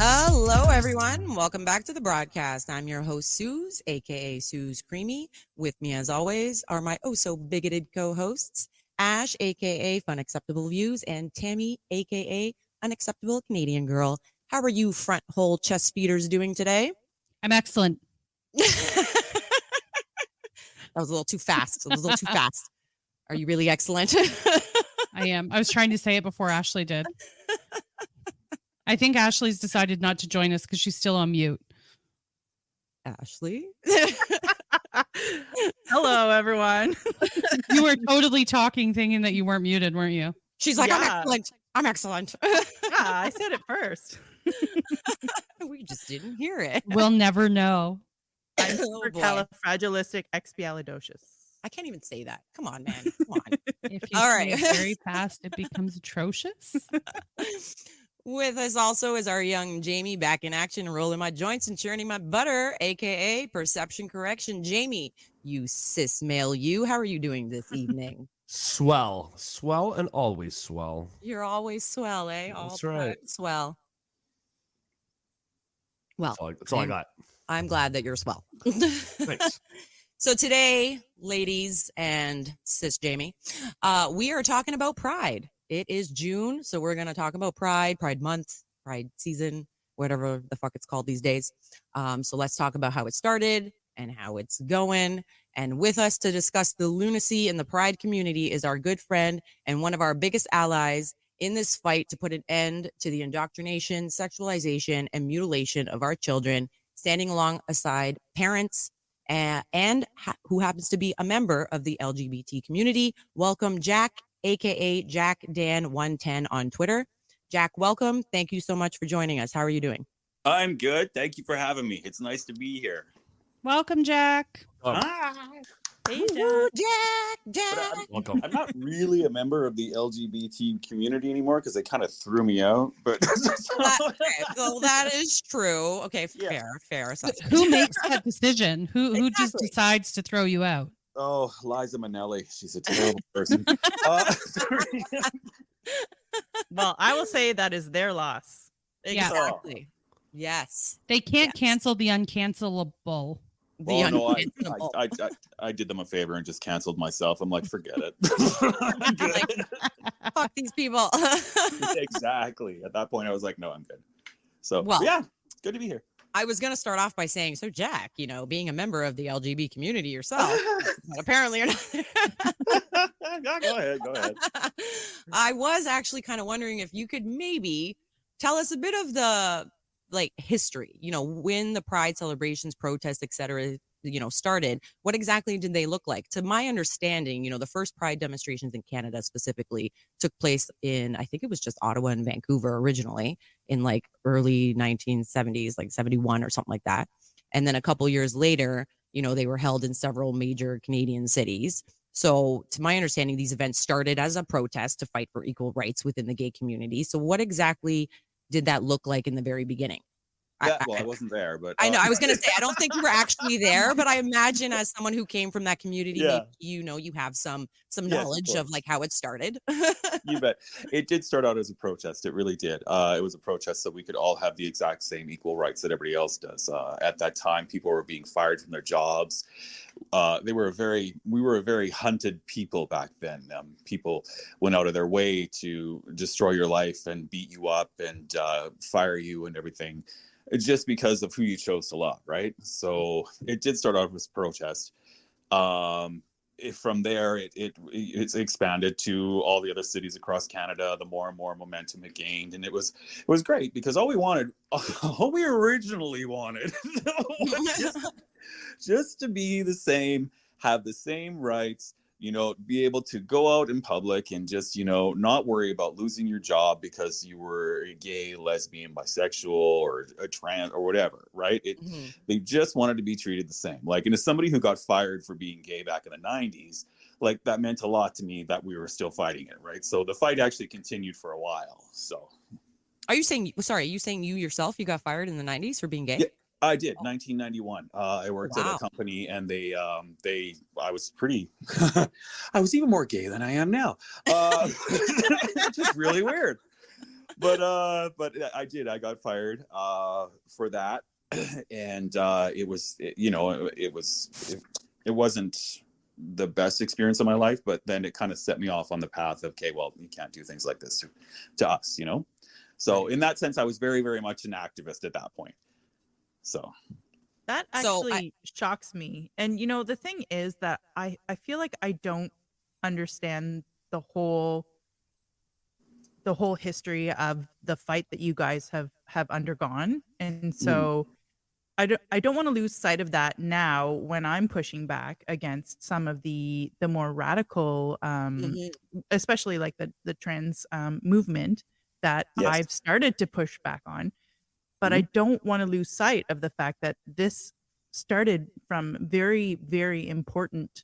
Hello, everyone. Welcome back to the broadcast. I'm your host, Suze, aka Suze Creamy. With me, as always, are my bigoted co-hosts, Ash, aka Fun Acceptable Views, and Tammy, aka Unacceptable Canadian Girl. How are you, front hole chest feeders, doing today? I'm excellent. That was a little too fast. Are you really excellent? I am. I was trying to say it before Ashley did. I think Ashley's decided not to join us because she's still on mute. Ashley? Hello, everyone. You were totally talking, thinking that you weren't muted, weren't you? She's like, Yeah. I'm excellent. Yeah, I said it first. We just didn't hear it. We'll never know. I'm Oh, boy. supercalifragilisticexpialidocious. I can't even say that. Come on, man. Come on. If you All say right. it very fast, it becomes atrocious. With us also is our young Jamie, back in action, rolling my joints and churning my butter, aka Perception Correction. Jamie, you cis male, how are you doing this evening? Swell, and always swell. You're always swell, eh? All That's the time right. swell. Well, That's all I got. I'm glad that you're swell. Thanks. So today, ladies and cis Jamie, we are talking about Pride. It is June, so we're going to talk about Pride Month, Pride season, whatever the fuck it's called these days. So let's talk about how it started and how it's going. And with us to discuss the lunacy in the Pride community is our good friend and one of our biggest allies in this fight to put an end to the indoctrination, sexualization, and mutilation of our children, standing alongside parents and who happens to be a member of the LGBT community. Welcome, Jack, aka Jack Dan 110 on Twitter. Jack, welcome. Thank you so much for joining us. How are you doing? I'm good. Thank you for having me. It's nice to be here. Welcome, Jack. Hi. Hey, Woo, Jack. Jack. Welcome. I'm not really a member of the LGBT community anymore because they kind of threw me out. But So that is true. Okay, Yeah. fair. Who makes that decision? Who just Exactly. decides to throw you out? oh, Liza Minnelli, she's a terrible person. Well, I will say that is their loss. Yeah. Exactly. Yes. They can't Yes. cancel the uncancelable. The Oh, no, uncancelable. I did them a favor and just canceled myself. I'm like, forget it. I'm Like, good. fuck these people. Exactly. At that point, I was like, no, I'm good. So, Well- yeah, good to be here. I was going to start off by saying, so Jack, being a member of the LGBT community yourself, but apparently you're not. Yeah, go ahead. I was actually kind of wondering if you could maybe tell us a bit of the history, when the Pride celebrations, protests, etc., started. What exactly did they look like? To my understanding, the first Pride demonstrations in Canada specifically took place in, I think it was just Ottawa and Vancouver originally in early 1970s, 71 or something like that. And then a couple years later, they were held in several major Canadian cities. So to my understanding, these events started as a protest to fight for equal rights within the gay community. So what exactly did that look like in the very beginning? Yeah, well, I wasn't there, but I know. I was going to say, I don't think you were actually there, but I imagine as someone who came from that community, Yeah. maybe, you have some Yes, of knowledge of course. how it started. You bet. It did start out as a protest. It really did. It was a protest that we could all have the exact same equal rights that everybody else does. At that time, people were being fired from their jobs. We were a very hunted people back then. People went out of their way to destroy your life and beat you up and fire you and everything, just because of who you chose to love, right? So it did start out as a protest. From there, it's expanded to all the other cities across Canada. The more and more momentum it gained, and it was great because all we originally wanted, was just to be the same, have the same rights, be able to go out in public and just, not worry about losing your job because you were gay, lesbian, bisexual, or a trans or whatever, right? Mhm. They just wanted to be treated the same. And as somebody who got fired for being gay back in the 90s, that meant a lot to me that we were still fighting it, right? So the fight actually continued for a while. So Are you saying you yourself, you got fired in the 90s for being gay? Yeah. I did, 1991. I worked at Wow. a company, and I was pretty, I was even more gay than I am now, which is really weird. but I did. I got fired for that, and it was, it wasn't the best experience of my life, but then it kind of set me off on the path of, okay, well, you can't do things like this to us, you know? So in that sense, I was very, very much an activist at that point. So That So actually shocks me. And the thing is that I feel like I don't understand the whole history of the fight that you guys have undergone. And so I don't want to lose sight of that now when I'm pushing back against some of the more radical Mhm. especially like the trans movement that Yes. I've started to push back on. But I don't want to lose sight of the fact that this started from very, very important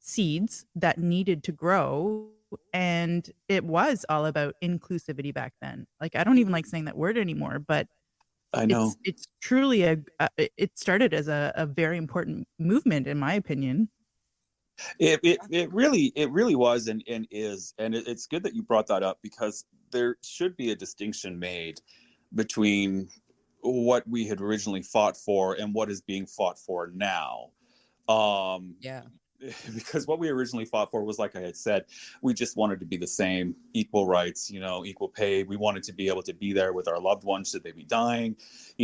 seeds that needed to grow. And it was all about inclusivity back then. Like, I don't even like saying that word anymore, but I know. it's truly it started as a very important movement, in my opinion. It really was and is, and it's good that you brought that up, because there should be a distinction made between what we had originally fought for and what is being fought for now. Yeah. Because what we originally fought for was, like I had said, we just wanted to be the same, equal rights, equal pay. We wanted to be able to be there with our loved ones should they be dying,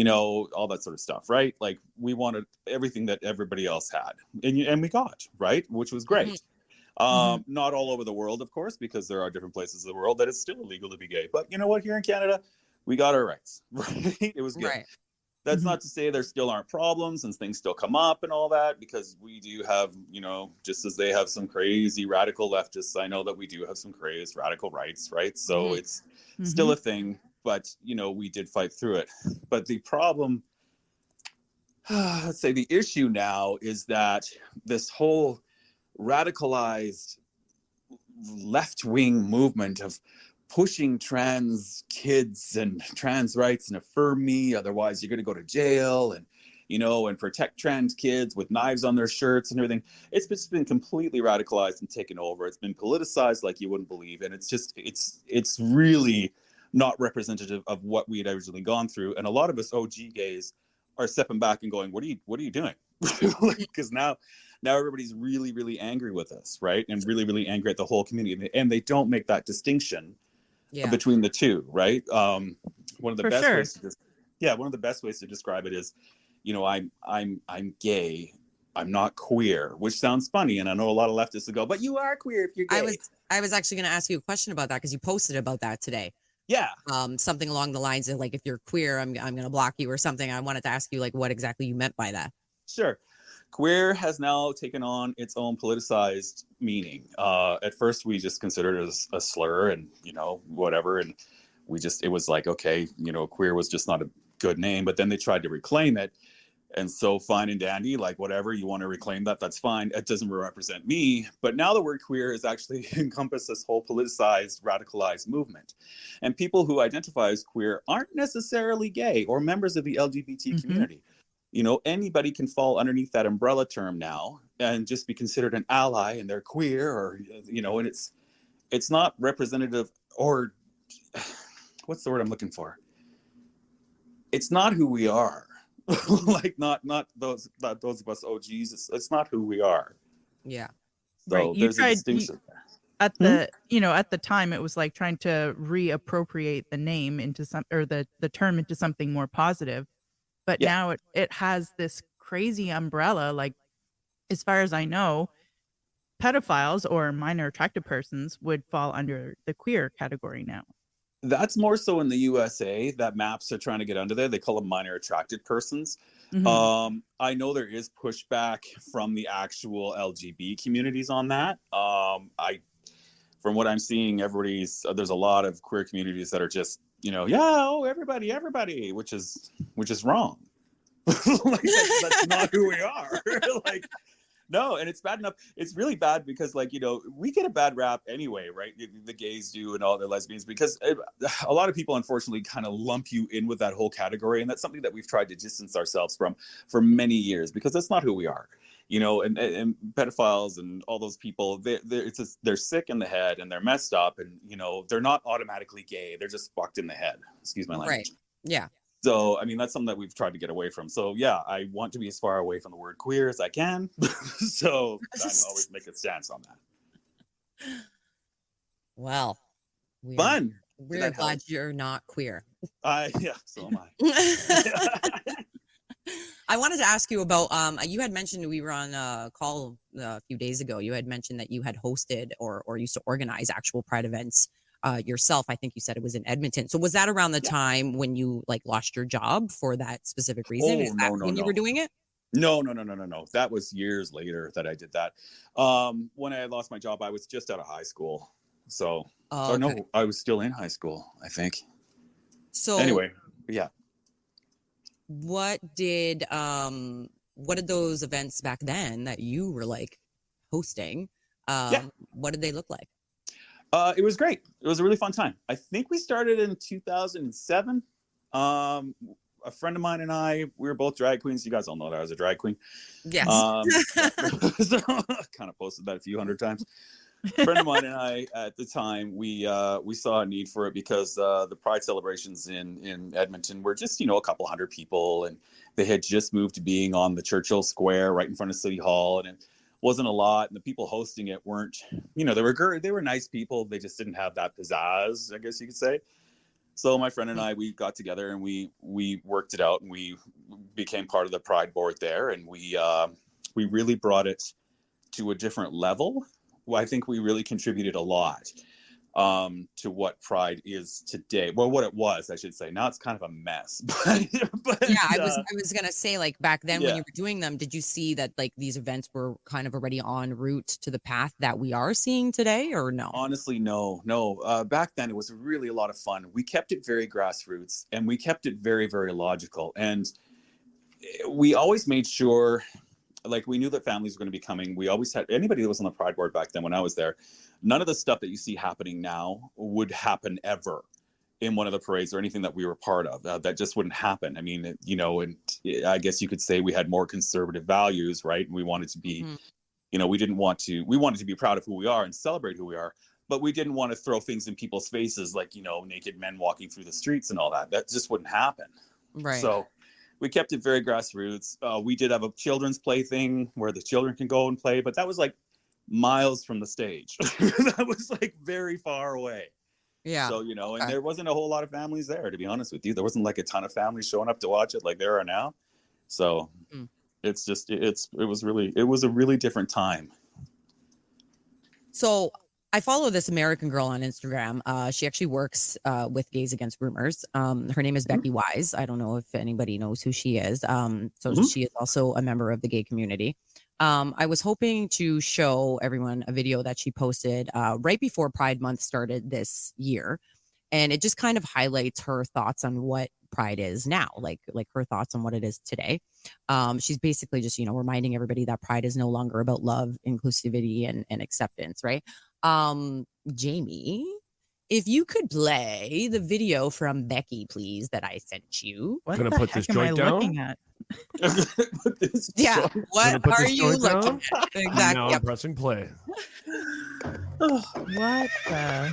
all that sort of stuff, right? Like, we wanted everything that everybody else had, and we got, right, which was great. Not all over the world, of course, because there are different places in the world that it's still illegal to be gay. But you know what? Here in Canada, we got our rights, right? It was good. Right. That's not to say there still aren't problems and things still come up and all that, because we do have, just as they have some crazy radical leftists, I know that we do have some crazy radical rights, right? So it's still a thing, but, we did fight through it. But the problem, let's say the issue now is that this whole radicalized left-wing movement of pushing trans kids and trans rights and affirm me, otherwise you're going to go to jail, and and protect trans kids with knives on their shirts and everything. It's just been completely radicalized and taken over. It's been politicized like you wouldn't believe, and it's really not representative of what we had originally gone through. And a lot of us OG gays are stepping back and going, what are you doing? Because now everybody's really, really angry with us, right? And really, really angry at the whole community, and they don't make that distinction between the two, right? One of the best ways to describe it is, I'm gay, I'm not queer, which sounds funny, and I know a lot of leftists will go, but you are queer if you're gay. I was actually going to ask you a question about that, because you posted about that today. Yeah. Something along the lines of, like, if you're queer, I'm going to block you or something. I wanted to ask you, like, what exactly you meant by that. Sure. Queer has now taken on its own politicized meaning. At first, we just considered it as a slur and, whatever. And it was like, okay, queer was just not a good name. But then they tried to reclaim it. And so fine and dandy, like, whatever, you want to reclaim that, that's fine. It doesn't represent me. But now the word queer is actually encompass this whole politicized, radicalized movement. And people who identify as queer aren't necessarily gay or members of the LGBT community. Anybody can fall underneath that umbrella term now and just be considered an ally, and they're queer, or, and it's not representative, or what's the word I'm looking for? It's not who we are. Like, not those of us OGs. It's not who we are. Yeah. So Right. there's a distinction there. At the at the time, it was like trying to reappropriate the name into the term into something more positive. But now it has this crazy umbrella. Like, as far as I know, pedophiles or minor attracted persons would fall under the queer category now. That's more so in the USA that MAPS are trying to get under there. They call them minor attracted persons. I know there is pushback from the actual LGB communities on that. From what I'm seeing, there's a lot of queer communities that are just, everybody, which is wrong. Like, that's not who we are. Like, no, and it's bad enough. It's really bad because, like, we get a bad rap anyway, right? The gays do, and all the lesbians, because a lot of people, unfortunately, kind of lump you in with that whole category. And that's something that we've tried to distance ourselves from for many years, because that's not who we are. you know, and pedophiles and all those people, they're sick in the head and they're messed up, and you know, they're not automatically gay. They're just fucked in the head. Excuse my language. Right. Yeah. So, I mean, that's something that we've tried to get away from. So, yeah, I want to be as far away from the word queer as I can. So, I'm always make a stance on that. Well, Fun. We're glad you're not queer. Yeah, so am I. I wanted to ask you about, you had mentioned, we were on a call a few days ago. You had mentioned that you had hosted or used to organize actual Pride events yourself. I think you said it was in Edmonton. So was that around the time when you like lost your job for that specific reason? Is that when you were doing it? No. That was years later that I did that. When I lost my job, I was just out of high school. So, no, I was still in high school, I think. So anyway, yeah. What did those events back then that you were like hosting? What did they look like? It was great. It was a really fun time. I think we started in 2007. A friend of mine and I, we were both drag queens. You guys all know that I was a drag queen. Yes. So kind of posted that a few hundred times. A friend of mine and I, at the time, we saw a need for it because the Pride celebrations in Edmonton were just, you know, a couple hundred people, and they had just moved to being on the Churchill Square right in front of City Hall, and it wasn't a lot. And the people hosting it weren't, you know, they were nice people. They just didn't have that pizzazz, I guess you could say. So my friend and I, we got together and we worked it out, and we became part of the Pride board there, and we really brought it to a different level. I think we really contributed a lot to what Pride is today. Well, what it was, I should say. Now it's kind of a mess. But yeah, I was gonna say, like, back then when you were doing them, did you see that like these events were kind of already en route to the path that we are seeing today, or no? Honestly, no. Back then it was really a lot of fun. We kept it very grassroots, and we kept it very, very logical. And we always made sure, like, we knew that families were going to be coming. We always had anybody that was on the Pride board back then when I was there. None of the stuff that you see happening now would happen ever in one of the parades or anything that we were part of. That just wouldn't happen. I mean, you know, and I guess you could say we had more conservative values, right? And we wanted to be, you know, we wanted to be proud of who we are and celebrate who we are, but we didn't want to throw things in people's faces, like, you know, naked men walking through the streets and all that. That just wouldn't happen. Right. So we kept it very grassroots. We did have a children's play thing where the children can go and play, but that was like miles from the stage. That was like very far away. Yeah. So, you know, and there wasn't a whole lot of families there, to be honest with you. There wasn't like a ton of families showing up to watch it like there are now. So it's just, it was a really different time. So I follow this American girl on Instagram. She actually works with Gays Against Rumors. Her name is Becky Wise. I don't know if anybody knows who she is. She is also a member of the gay community. I was hoping to show everyone a video that she posted right before Pride Month started this year. And it just kind of highlights her thoughts on what Pride is now, like her thoughts on what it is today. She's basically just, you know, reminding everybody that Pride is no longer about love, inclusivity, and acceptance, right? Jamie, if you could play the video from Becky, please, that I sent you. What Gonna the put heck this am I joint down? looking at? Yeah, what put are this you joint down? looking at? Now Exactly. I'm pressing play. What the?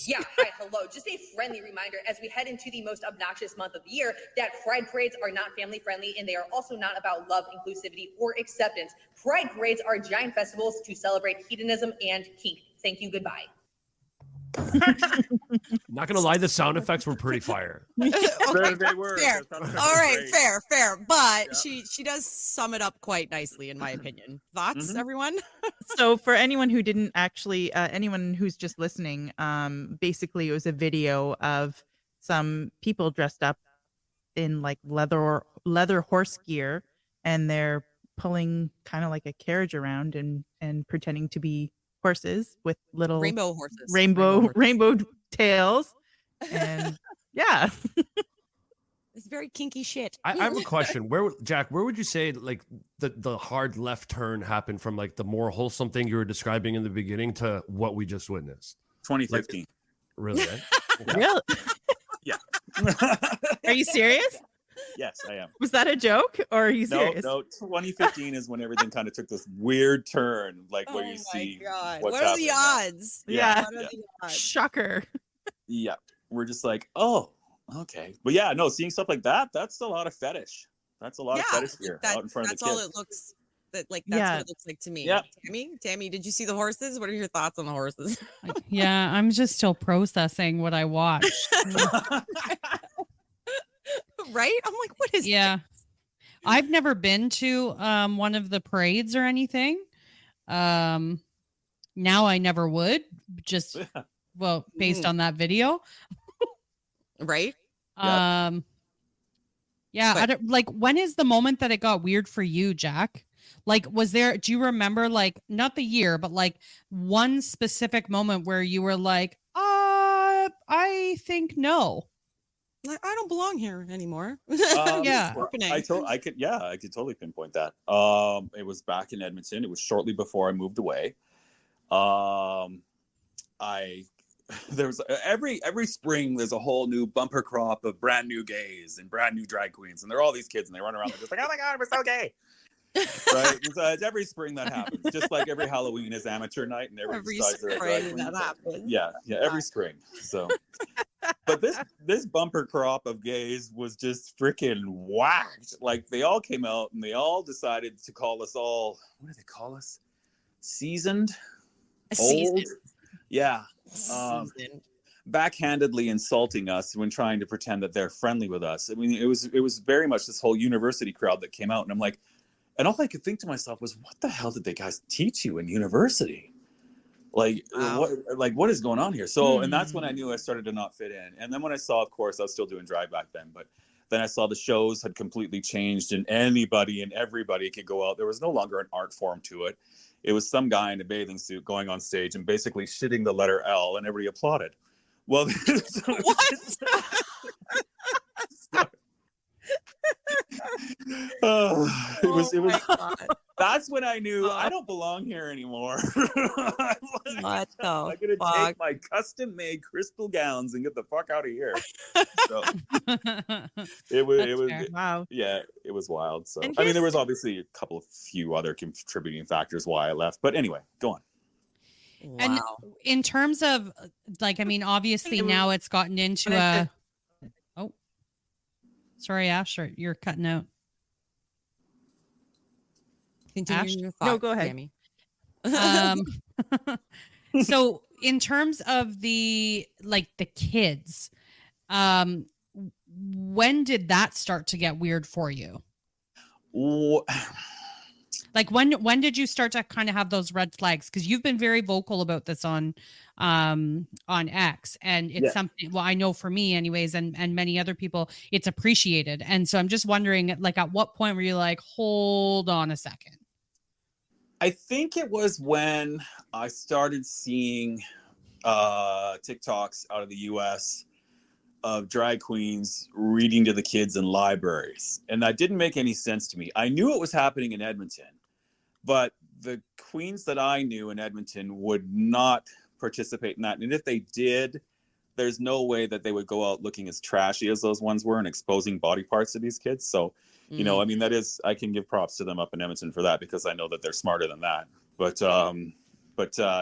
Yeah, hi, hello. Just a friendly reminder as we head into the most obnoxious month of the year that Pride parades are not family friendly, and they are also not about love, inclusivity, or acceptance. Pride parades are giant festivals to celebrate hedonism and kink. Thank you, goodbye. Not gonna lie, the sound effects were pretty fire. They were. Fair. That sounded All right, great. fair. But Yeah. she does sum it up quite nicely, in my opinion. Thoughts, everyone? So for anyone who didn't actually, anyone who's just listening, basically it was a video of some people dressed up in like leather horse gear, and they're pulling kind of like a carriage around and pretending to be horses with little Rainbow horses. rainbow tails, and yeah. very kinky shit. I have a question. Jack, where would you say like the hard left turn happened from like the more wholesome thing you were describing in the beginning to what we just witnessed? 2015. Really? Eh? Really? Yeah. Are you serious? Yes, I am. Was that a joke or are you serious? No. 2015 is when everything kind of took this weird turn, like where you see what's what are the happening now. odds? Yeah. What are the odds? Shocker. Yeah, we're just like, oh, okay. But yeah, no, seeing stuff like that's a lot of fetish. That's a lot of fetish here out in front of the That's kids. all it looks. That's what it looks like to me. Yeah. Tammy, did you see the horses? What are your thoughts on the horses? Yeah, I'm just still processing what I watched. Right? I'm like, what is? Yeah. I've never been to one of the parades or anything. Now I never would, just based on that video. Right? Yeah, I don't, like, when is the moment that it got weird for you, Jack? Like, do you remember, like, not the year, but like one specific moment where you were like, I think no. Like, I don't belong here anymore. Yeah. I could totally pinpoint that. It was back in Edmonton. It was shortly before I moved away. There was every spring there's a whole new bumper crop of brand new gays and brand new drag queens, and they're all these kids and they run around, they're just like, oh my god, we're so gay. Right? So it's every spring that happens, just like every Halloween is amateur night and every decides they're a drag spring queen. that happens. Yeah, every spring. So but this bumper crop of gays was just freaking whacked. Like, they all came out and they all decided to call us all, what do they call us? Seasoned? Old? Yeah. Seasoned. Backhandedly insulting us when trying to pretend that they're friendly with us. I mean, it was very much this whole university crowd that came out, and I'm like, and all I could think to myself was, what the hell did they guys teach you in university? Like, what is going on here? So, and that's when I knew I started to not fit in. And then when I saw, of course, I was still doing drag back then, but then I saw the shows had completely changed and anybody and everybody could go out. There was no longer an art form to it. It was some guy in a bathing suit going on stage and basically shitting the letter L, and everybody applauded. Well, What? It was God. that's when I knew I don't belong here anymore. What the I'm gonna fuck? take my custom made crystal gowns and get the fuck out of here. So it was fair. Wow. yeah, it was wild. So And I mean, there here's- was obviously a few other contributing factors why I left, but anyway, go on. And Wow. in terms of, like, I mean, obviously now it's gotten into But I a. Oh, sorry, Ash, you're cutting out. Continue Ash? your No, thought, go ahead. Tammy. So in terms of the kids, when did that start to get weird for you? Like, when did you start to kind of have those red flags? Because you've been very vocal about this on X, and it's something, well, I know for me anyways, and many other people, it's appreciated. And so I'm just wondering, like, at what point were you like, hold on a second? I think it was when I started seeing TikToks out of the US of drag queens reading to the kids in libraries. And that didn't make any sense to me. I knew it was happening in Edmonton, but the queens that I knew in Edmonton would not participate in that. And if they did, there's no way that they would go out looking as trashy as those ones were and exposing body parts to these kids. So, you know, I mean, I can give props to them up in Edmonton for that, because I know that they're smarter than that. But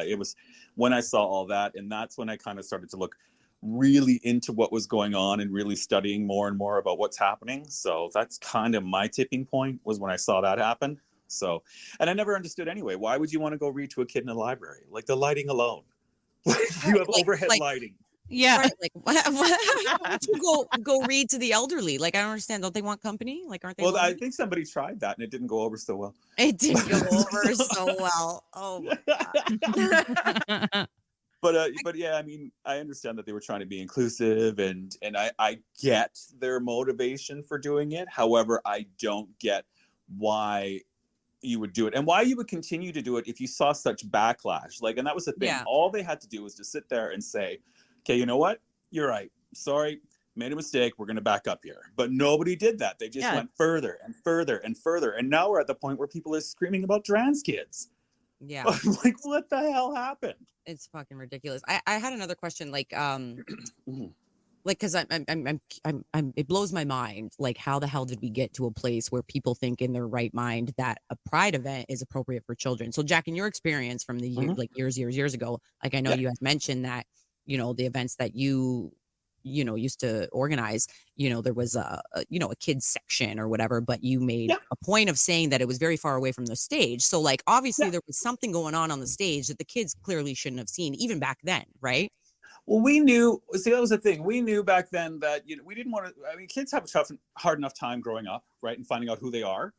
it was when I saw all that, and that's when I kind of started to look really into what was going on and really studying more and more about what's happening. So that's kind of my tipping point, was when I saw that happen. So, and I never understood anyway, why would you want to go read to a kid in a library? Like, the lighting alone. You have overhead lighting. Yeah. Right, like, why would you go read to the elderly? Like, I don't understand. Don't they want company? Like, aren't they? Well, I lonely? think somebody tried that and it didn't go over so well. It didn't go over so well. Oh my God. But yeah, I mean, I understand that they were trying to be inclusive, and I get their motivation for doing it. However, I don't get why you would do it and why you would continue to do it if you saw such backlash. Like, and that was the thing. Yeah. All they had to do was just sit there and say, okay, you know what? You're right. Sorry. made a mistake. We're going to back up here. But nobody did that. They just went further and further and further. And now we're at the point where people are screaming about trans kids. Yeah. I'm like, what the hell happened? It's fucking ridiculous. I had another question, like, because I'm it blows my mind, like, how the hell did we get to a place where people think in their right mind that a pride event is appropriate for children? So Jack, in your experience from the year, like years ago, like, I know you had mentioned that, you know, the events that you used to organize, you know, there was a kids section or whatever, but you made a point of saying that it was very far away from the stage. So, like, obviously there was something going on the stage that the kids clearly shouldn't have seen even back then, right? Well, we knew, see, that was the thing. We knew back then that, you know, we didn't want to, I mean, kids have a hard enough time growing up, right? And finding out who they are.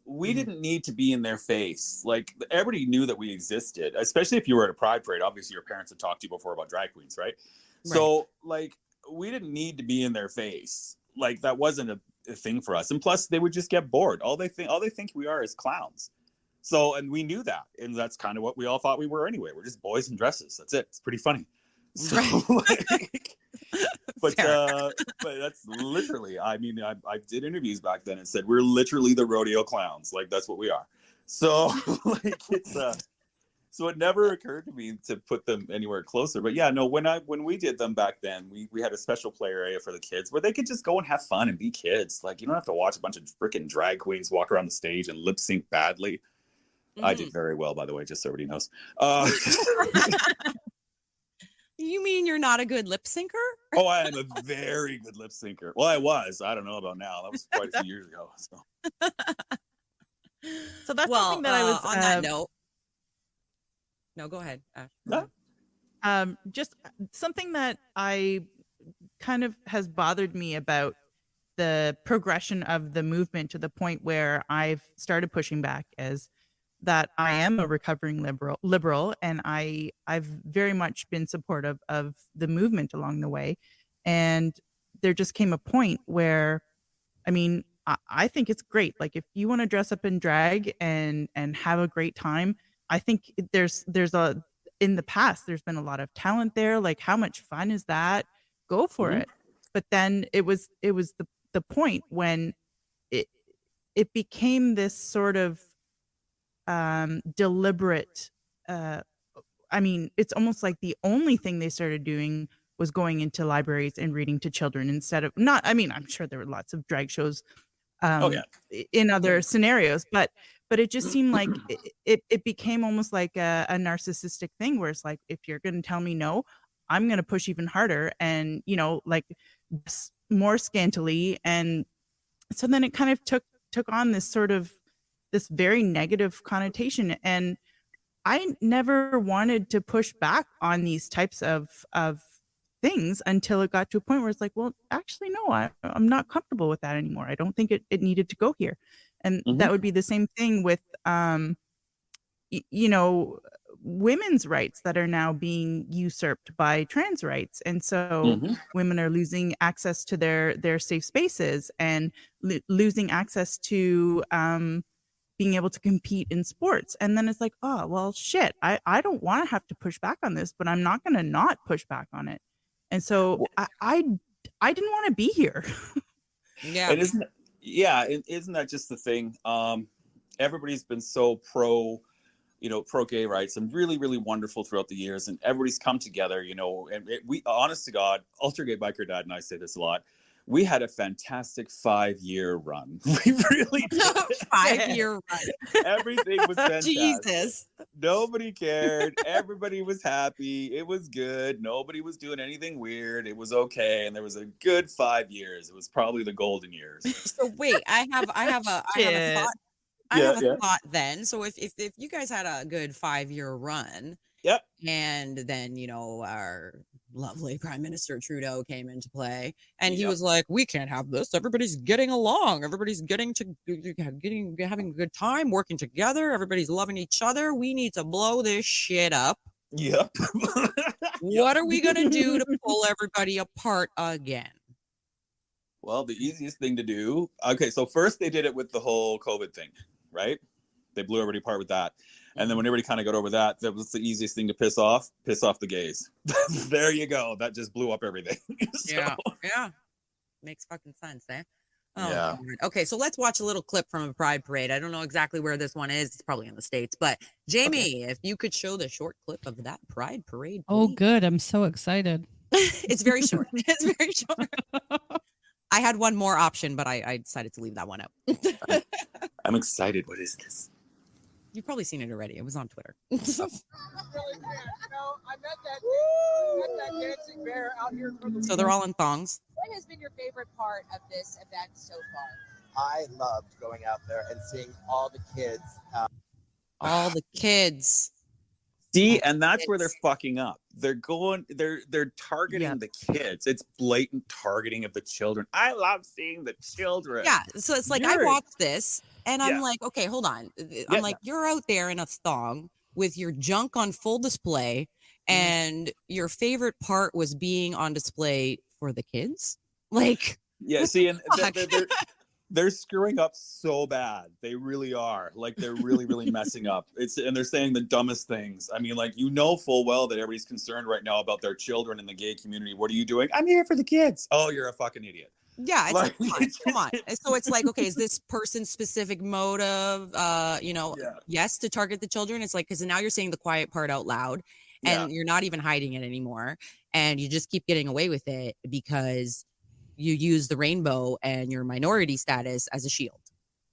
We didn't need to be in their face. Like, everybody knew that we existed, especially if you were at a pride parade. Obviously, your parents had talked to you before about drag queens, right? So, like, we didn't need to be in their face. Like, that wasn't a thing for us. And plus, they would just get bored. All they think we are is clowns. So, and we knew that. And that's kind of what we all thought we were anyway. We're just boys in dresses. That's it. It's pretty funny. So, like, but that's literally, I mean, I did interviews back then and said, we're literally the rodeo clowns. Like, that's what we are. So, like, it's, so it never occurred to me to put them anywhere closer. But yeah, no, when we did them back then, we had a special play area for the kids where they could just go and have fun and be kids. Like, you don't have to watch a bunch of freaking drag queens walk around the stage and lip sync badly. I did very well, by the way, just so everybody knows. You mean you're not a good lip syncer? Oh, I am a very good lip syncer. Well, I was. I don't know about now. That was quite a few years ago. So that's something that I was on that note. No, go ahead. No. Just something that I kind of has bothered me about the progression of the movement to the point where I've started pushing back is that I am a recovering liberal, and I've very much been supportive of the movement along the way. And there just came a point where, I mean, I think it's great. Like, if you want to dress up in drag and have a great time, I think there's in the past, there's been a lot of talent there. Like, how much fun is that? Go for it. But then it was the point when it became this sort of deliberate, I mean, it's almost like the only thing they started doing was going into libraries and reading to children instead of not, I mean, I'm sure there were lots of drag shows in other scenarios, but it just seemed like it became almost like a narcissistic thing where it's like, if you're going to tell me no, I'm going to push even harder and, you know, like more scantily. And so then it kind of took on this sort of this very negative connotation. And I never wanted to push back on these types of things until it got to a point where it's like, well, actually, no, I'm not comfortable with that anymore. I don't think it needed to go here. And that would be the same thing with, you know, women's rights that are now being usurped by trans rights. And so women are losing access to their safe spaces and losing access to being able to compete in sports. And then it's like, oh, well, shit, I don't want to have to push back on this, but I'm not going to not push back on it. And so I didn't want to be here. Yeah. And isn't that just the thing? Everybody's been so pro gay rights and really, really wonderful throughout the years. And everybody's come together, you know, and we, honest to God, Ultra Gay Biker Dad and I say this a lot. We had a fantastic 5-year run. We really did. 5-year run. Everything was fantastic. Jesus. Nobody cared. Everybody was happy. It was good. Nobody was doing anything weird. It was okay. And there was a good 5 years. It was probably the golden years. So wait, I have a thought. I have a thought then. So if you guys had a good 5-year run, and then, you know, our lovely Prime Minister Trudeau came into play, and he was like, we can't have this. Everybody's getting along. Everybody's having a good time, working together. Everybody's loving each other. We need to blow this shit up. Yep. What are we going to do to pull everybody apart again? Well, the easiest thing to do. Okay, so first they did it with the whole COVID thing, right? They blew everybody apart with that. And then when everybody kind of got over that, that was the easiest thing to piss off the gays. There you go. That just blew up everything. Yeah. makes fucking sense, eh? Oh, Yeah. God. Okay, so let's watch a little clip from a pride parade. I don't know exactly where this one is. It's probably in the States, but Jamie, if you could show the short clip of that pride parade. Oh, please. good. I'm so excited. It's very short. It's very short. I had one more option, but I decided to leave that one out. I'm excited. What is this? You've probably seen it already. It was on Twitter. I met that dancing bear out here for the So they're all in thongs. What has been your favorite part of this event so far? I loved going out there and seeing all the kids. All the kids. See, and that's where they're Kids. fucking up. They're targeting Yep. the kids. It's blatant targeting of the children. I love seeing the children. Yeah. So it's like I You're- watched this and I'm Yeah. like, okay, hold on. Yeah, I'm like, you're out there in a thong with your junk on full display, and your favorite part was being on display for the kids. Like, Yeah, see, and fuck? they're screwing up so bad. They really are. Like, they're really, really messing up. And they're saying the dumbest things. I mean, like, you know full well that everybody's concerned right now about their children in the gay community. What are you doing? I'm here for the kids. Oh, you're a fucking idiot. yeah, it's Like, like, come on. So it's like, okay, is this person's specific motive? Yeah. Yes, to target the children. It's like, because now you're saying the quiet part out loud, and you're not even hiding it anymore, and you just keep getting away with it because you use the rainbow and your minority status as a shield.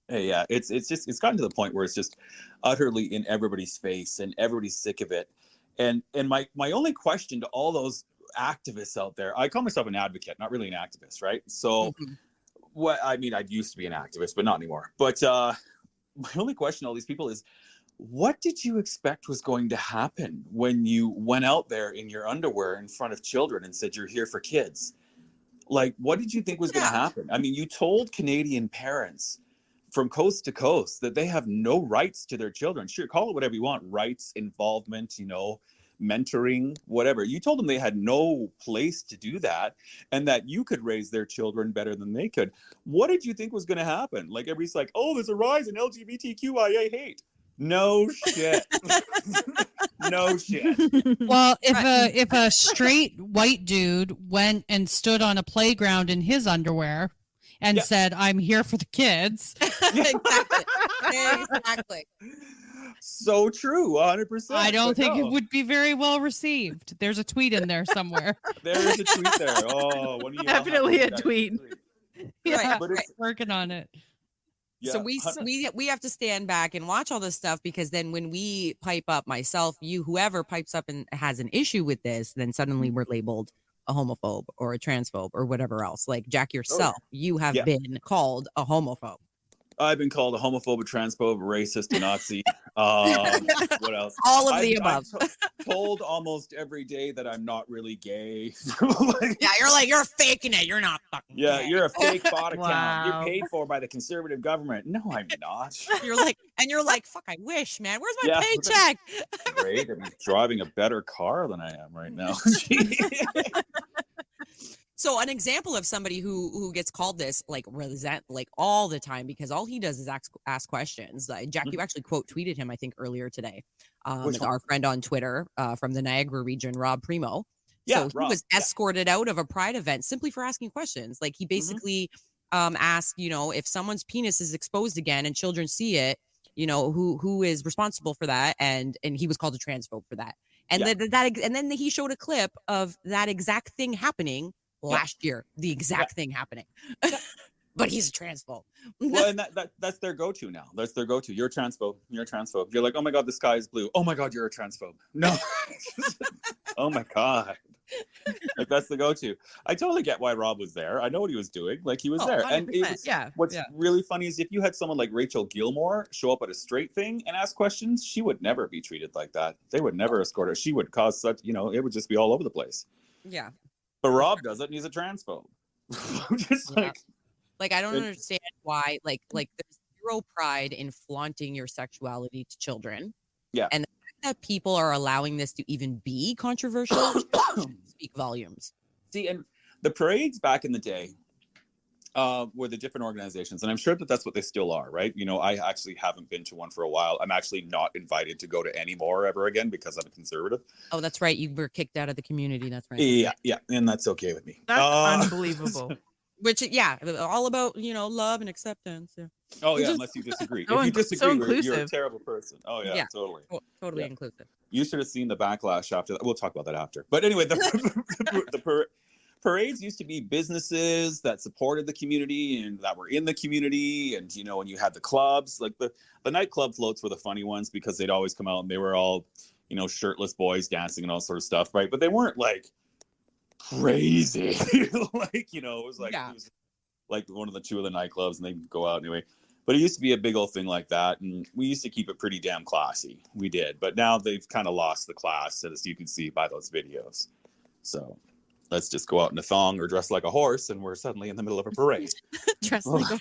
Hey, yeah, it's gotten to the point where it's just utterly in everybody's face and everybody's sick of it. And my only question to all those activists out there, I call myself an advocate, not really an activist, right? So what I mean, I used to be an activist, but not anymore. But my only question to all these people is, what did you expect was going to happen when you went out there in your underwear in front of children and said you're here for kids? Like, what did you think was going to happen? I mean, you told Canadian parents from coast to coast that they have no rights to their children. Sure, call it whatever you want, rights, involvement, mentoring, whatever. You told them they had no place to do that and that you could raise their children better than they could. What did you think was going to happen? Like, everybody's like, oh, there's a rise in LGBTQIA hate. No shit. No shit. Well, if a straight white dude went and stood on a playground in his underwear and said, "I'm here for the kids," Exactly. So true, 100%. I don't But think no, it would be very well received. There's a tweet in there somewhere. there is a tweet there. Oh, when you all have to Definitely look a at it. tweet. Yeah, But it's working on it. So yeah, we have to stand back and watch all this stuff, because then when we pipe up, myself, you, whoever pipes up and has an issue with this, then suddenly we're labeled a homophobe or a transphobe or whatever else. Like, Jack, yourself, you have been called a homophobe. I've been called a homophobe, a transphobe, a racist, a Nazi. What else? All of the above. I'm told almost every day that I'm not really gay. Yeah, you're faking it. You're not fucking Yeah, gay. you're a fake bot account. Wow. You're paid for by the conservative government. No, I'm not. You're like, fuck, I wish, man. Where's my Yeah. paycheck? Great. I'm driving a better car than I am right now. So an example of somebody who gets called this, like, all the time, because all he does is ask questions. Jack, you actually quote tweeted him, I think, earlier today. Which one? Our friend on Twitter from the Niagara region, Rob Primo. Yeah, So he Rob, was escorted out of a Pride event simply for asking questions. Like, he basically asked, if someone's penis is exposed again and children see it, who is responsible for that? And he was called a transphobe for that. And then he showed a clip of that exact thing happening last year, the exact thing happening. But he's a transphobe. Well, and that's their go-to now. That's their go-to. You're a transphobe. You're a transphobe. You're like, oh my God, the sky is blue. Oh my God, you're a transphobe. No. Oh my God. Like, that's the go-to. I totally get why Rob was there. I know what he was doing. Like, he was there. And it 100%. was, what's really funny is if you had someone like Rachel Gilmore show up at a straight thing and ask questions, she would never be treated like that. They would never escort her. She would cause such, it would just be all over the place. Yeah. But Rob does it and he's a transphobe. Just like, I don't understand why, like there's zero pride in flaunting your sexuality to children. Yeah. And the fact that people are allowing this to even be controversial speak volumes. See, and the parades back in the day were the different organizations, and I'm sure that that's what they still are, right? I actually haven't been to one for a while. I'm actually not invited to go to any more ever again because I'm a conservative. Oh, that's right. You were kicked out of the community. That's right. Yeah, and that's okay with me. That's unbelievable. Which, yeah, all about, love and acceptance. Yeah. Oh yeah, unless you disagree. So If you so disagree, you're a inclusive. terrible person. Oh yeah, Yeah. totally. Totally Yeah. inclusive. You should have seen the backlash after that. We'll talk about that after. But anyway, the parades used to be businesses that supported the community and that were in the community. And, and you had the clubs, like the nightclub floats were the funny ones because they'd always come out and they were all, shirtless boys dancing and all sort of stuff. Right. But they weren't like crazy. Like, it was like, Yeah. it was like one of the two of the nightclubs and they'd go out anyway. But it used to be a big old thing like that. And we used to keep it pretty damn classy. We did. But now they've kind of lost the class, as you can see by those videos. So let's just go out in a thong or dress like a horse and we're suddenly in the middle of a parade. Dressed like a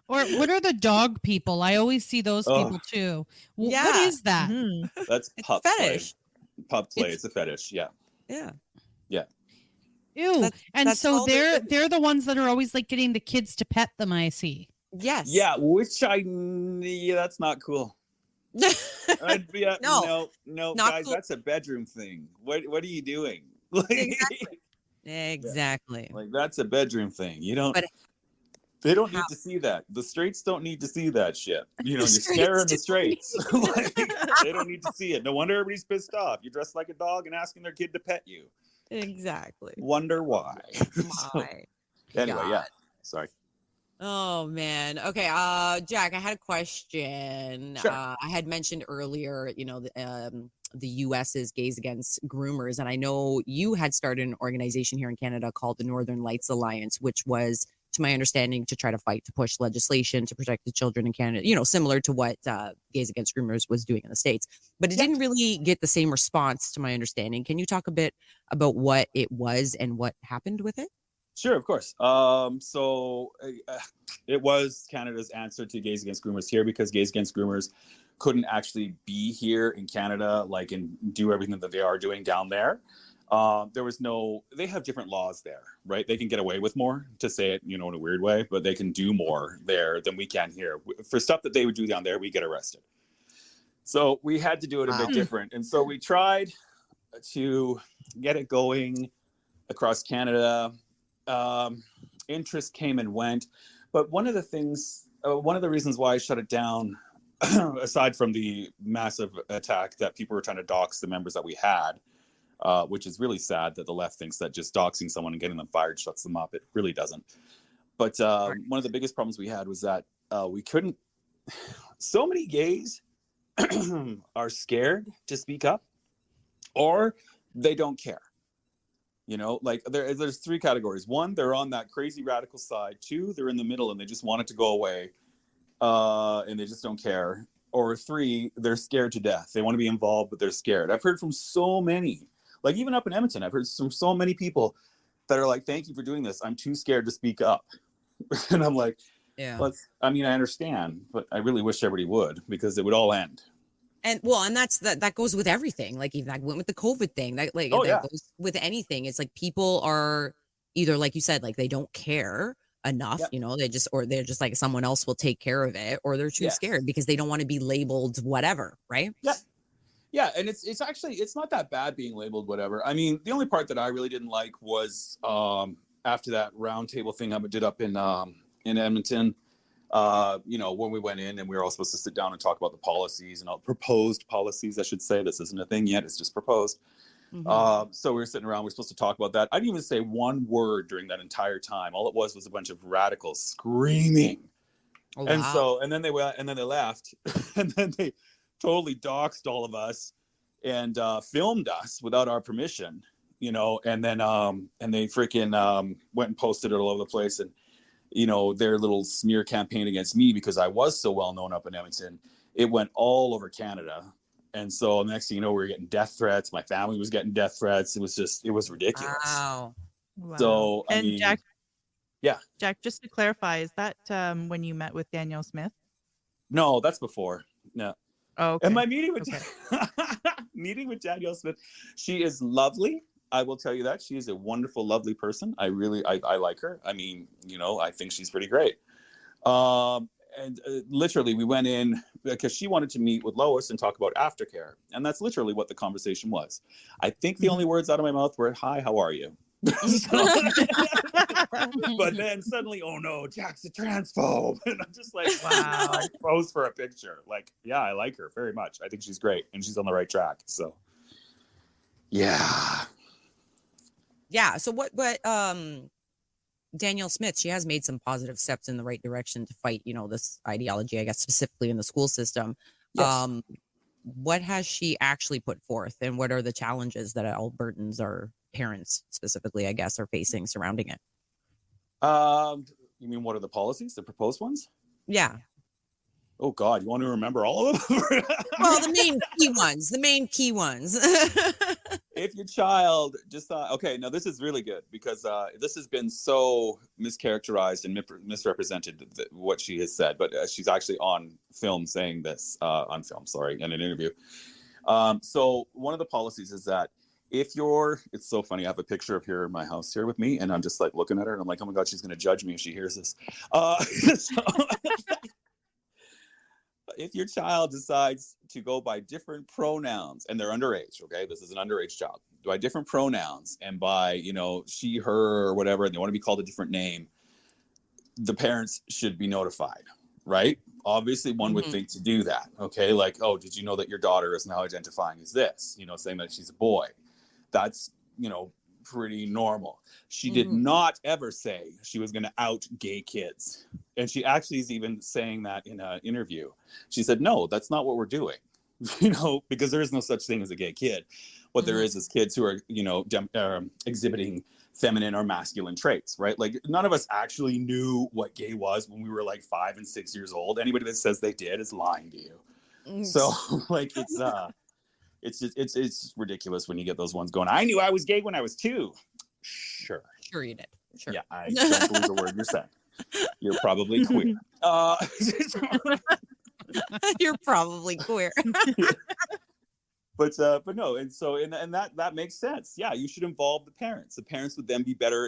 Or what are the dog people? I always see those people too. What Yeah. is that? Mhm. That's It's pup fetish. play. Pup play. It's- It's a fetish. Yeah. Yeah. Ew. That's- And that's so all they're they're the ones that are always like getting the kids to pet them, I see. Yes. Yeah. That's not cool. Yeah. No, No, not guys, cool. that's a bedroom thing. What are you doing? Like, Exactly. Exactly. like that's a bedroom thing. You don't. But They don't need how- to see that. The straights don't need to see that shit. You're straights scaring the don't straights. Like, they don't need to see it. No wonder everybody's pissed off. You're dressed like a dog and asking their kid to pet you. Exactly. Wonder why. So, My anyway, yeah. God. Sorry. Oh man. Okay. Jack, I had a question. Sure. I had mentioned earlier, the US's Gays Against Groomers, and I know you had started an organization here in Canada called the Northern Lights Alliance, which was, to my understanding, to try to fight to push legislation to protect the children in Canada, similar to what Gays Against Groomers was doing in the States. But it didn't really get the same response, to my understanding. Can you talk a bit about what it was and what happened with it? Sure, of course. So it was Canada's answer to Gays Against Groomers here because Gays Against Groomers couldn't actually be here in Canada, and do everything that they are doing down there. They have different laws there, right? They can get away with more, to say it, in a weird way, but they can do more there than we can here. For stuff that they would do down there, we get arrested. So we had to do it a bit different. And so we tried to get it going across Canada. Interest came and went. But one of the reasons why I shut it down, aside from the massive attack that people were trying to dox the members that we had, which is really sad that the left thinks that just doxing someone and getting them fired shuts them up. It really doesn't. But one of the biggest problems we had was that we couldn't. So many gays are scared to speak up, or they don't care. There's three categories. One, they're on that crazy radical side. Two, they're in the middle and they just want it to go away, and they just don't care. Or three, they're scared to death. They want to be involved, but they're scared. I've heard from so many, even up in Edmonton, I've heard from so many people that are like, "Thank you for doing this. I'm too scared to speak up." And I'm like, Yeah. I understand, but I really wish everybody would, because it would all end. And that goes with everything. Like, even I went with the COVID thing. That goes with anything. It's like people are either, like you said, like they don't care enough, they're just like, someone else will take care of it, or they're too scared because they don't want to be labeled whatever, right? Yeah, and it's actually, it's not that bad being labeled whatever. I mean, the only part that I really didn't like was after that roundtable thing I did up in Edmonton. When we went in and we were all supposed to sit down and talk about the policies and all proposed policies, I should say. This isn't a thing yet, it's just proposed. Mhm. So we were sitting around, we were supposed to talk about that. I didn't even say one word during that entire time. All it was a bunch of radicals screaming. Oh, And wow. then they left, and then they totally doxed all of us and filmed us without our permission, and then and they freaking went and posted it all over the place. And their little smear campaign against me, because I was so well known up in Edmonton, it went all over Canada. And so next thing you know, we were getting death threats. My family was getting death threats. It was ridiculous. Wow. Wow. So, I and mean, Jack, yeah. Jack, just to clarify, is that when you met with Danielle Smith? No, that's before. No. Oh, okay. And my meeting with Okay. meeting with Danielle Smith, she is lovely. I will tell you that. She is a wonderful, lovely person. I like her. I mean, I think she's pretty great. And literally, we went in because she wanted to meet with Lois and talk about aftercare. And that's literally what the conversation was. I think the only words out of my mouth were, "Hi, how are you?" So- but then suddenly, oh no, Jack's a transphobe. And I'm just like, wow. I pose for a picture. Like, yeah, I like her very much. I think she's great and she's on the right track. So yeah. Yeah. So what Danielle Smith, she has made some positive steps in the right direction to fight, this ideology, I guess, specifically in the school system. Yes. What has she actually put forth, and what are the challenges that Albertans or parents specifically, I guess, are facing surrounding it? You mean what are the policies, the proposed ones? Yeah. Oh God, you want to remember all of them? Well, the main key ones. If your child just okay, now this is really good because this has been so mischaracterized and misrepresented what she has said, but she's actually on film saying this in an interview. So one of the policies is that it's so funny. I have a picture of her in my house here with me, and I'm just like looking at her, and I'm like, oh my God, she's going to judge me if she hears this. If your child decides to go by different pronouns and they're underage, okay, this is an underage child, by different pronouns and by, she, her, or whatever, and they want to be called a different name, the parents should be notified, right? Obviously, one would think to do that, okay? Like, oh, did you know that your daughter is now identifying as this? Saying that she's a boy. That's, pretty normal. She did not ever say she was going to out gay kids. And she actually is even saying that in an interview. She said, no, that's not what we're doing, because there is no such thing as a gay kid. What there is kids who are, exhibiting feminine or masculine traits, right? Like none of us actually knew what gay was when we were like 5 and 6 years old. Anybody that says they did is lying to you. So like, it's just ridiculous when you get those ones going, I knew I was gay when I was 2. Sure You did. Sure. Yeah, I don't believe the word you're saying. You're probably queer. You're probably queer. But no, and so and that makes sense. Yeah, you should involve the parents. The parents would then be better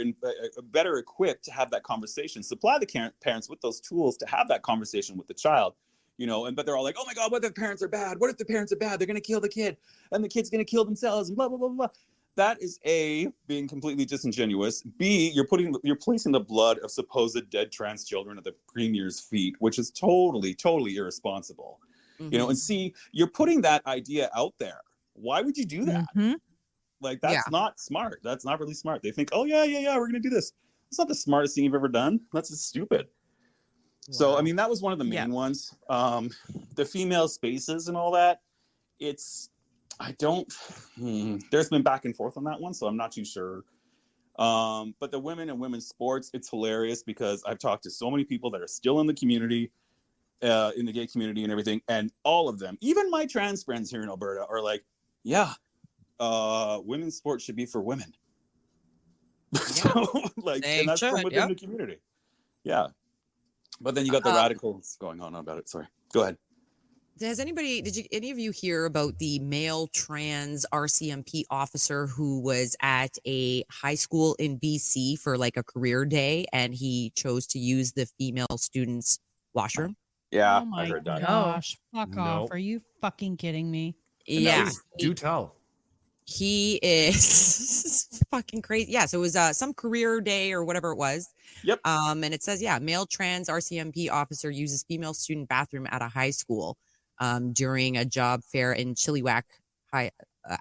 equipped to have that conversation. Supply the parents with those tools to have that conversation with the child. But they're all like, oh my God, what if the parents are bad? What if the parents are bad? They're going to kill the kid and the kid's going to kill themselves and blah, blah, blah, blah. That is A, being completely disingenuous. B, you're placing the blood of supposed dead trans children at the premier's feet, which is totally, totally irresponsible. And C, you're putting that idea out there. Why would you do that? Like, that's not smart. That's not really smart. They think, oh yeah, we're going to do this. It's not the smartest thing you've ever done. That's just stupid. So, I mean, that was one of the main ones. The female spaces and all that, there's been back and forth on that one, so I'm not too sure. But the women and women's sports, it's hilarious because I've talked to so many people that are still in the community, in the gay community and everything, and all of them, even my trans friends here in Alberta, are like, yeah, women's sports should be for women. So, like, and that's from within the community. Yeah. But then you got the radicals going on about it. Sorry. Go ahead. Did any of you hear about the male trans RCMP officer who was at a high school in BC for like a career day and he chose to use the female students' washroom? Yeah, Oh my I heard that. gosh. Fuck No. off. Are you fucking kidding me? Yeah. Do tell. He is fucking crazy. Yeah, so it was some career day or whatever it was. Yep. And it says, male trans RCMP officer uses female student bathroom at a high school during a job fair in Chilliwack High,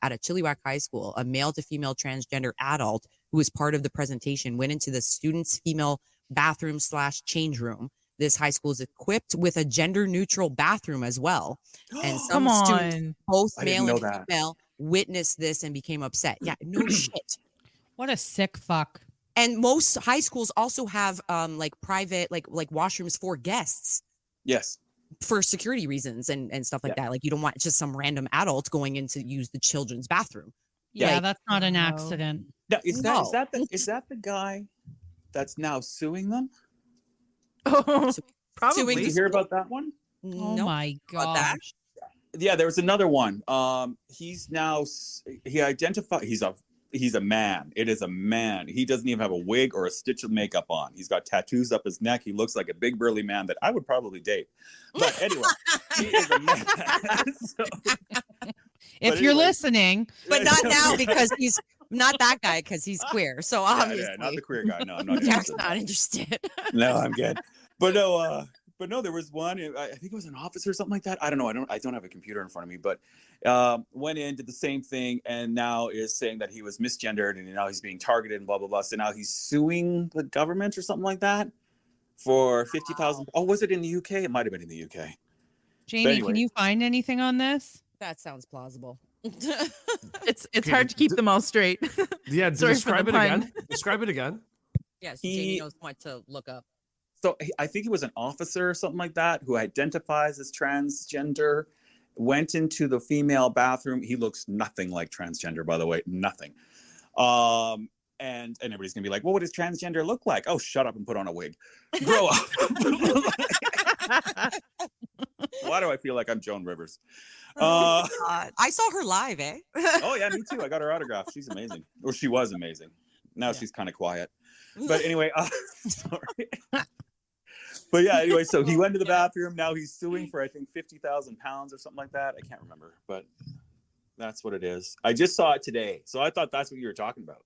at a Chilliwack High School. A male to female transgender adult who was part of the presentation went into the student's female bathroom / change room. This high school is equipped with a gender neutral bathroom as well. And some students, both male and female, witnessed this and became upset. Yeah, no shit. What a sick fuck. And most high schools also have like private like washrooms for guests. Yes. For security reasons and stuff like that. Like you don't want just some random adult going in to use the children's bathroom. Yeah, Like, that's not an accident. Now, is that the guy that's now suing them? Oh, So- probably. Did you hear about that one? Oh no. my about that? gosh. Yeah, there was another one. He's a man. It is a man. He doesn't even have a wig or a stitch of makeup on. He's got tattoos up his neck. He looks like a big burly man that I would probably date. But anyway, he is a man. If you're listening, But not now because he's Not that guy because he's queer. So obviously, yeah, not the queer guy. No, I'm not Jack's interested. not interested. No, I'm good. But no, there was one. I think it was an officer or something like that. I don't know. I don't have a computer in front of me, but went in, did the same thing, and now is saying that he was misgendered and now he's being targeted and blah blah blah. So now he's suing the government or something like that for 50,000. Oh, was it in the UK? It might have been in the UK. Jamie, anyway. can you find anything on this? That sounds plausible. It's Okay, hard to keep them all straight. Yeah, Sorry for describe the it pun. again. Describe it again. Yes, He- Jamie knows what to look up. So I think he was an officer or something like that who identifies as transgender, went into the female bathroom. He looks nothing like transgender, by the way, nothing. And everybody's gonna be like, well, what does transgender look like? Oh, shut up and put on a wig. Grow up. Why do I feel like I'm Joan Rivers? God. I saw her live, eh? Oh yeah, me too. I got her autograph. She's amazing. Or she was amazing. Now she's kind of quiet. But anyway, sorry. But yeah, anyway, so he went to the bathroom. Now he's suing for, I think, 50,000 pounds or something like that. I can't remember, but that's what it is. I just saw it today. So I thought that's what you were talking about.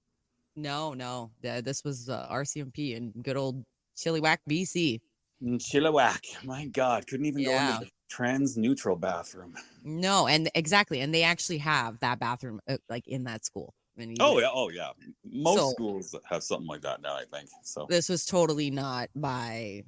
No. This was RCMP in good old Chilliwack, BC. Chilliwack. My God. Couldn't even go Yeah. into the trans neutral bathroom. No, and exactly. And they actually have that bathroom like in that school. And Oh yeah. Most So- schools have something like that now, I think. So This was totally not by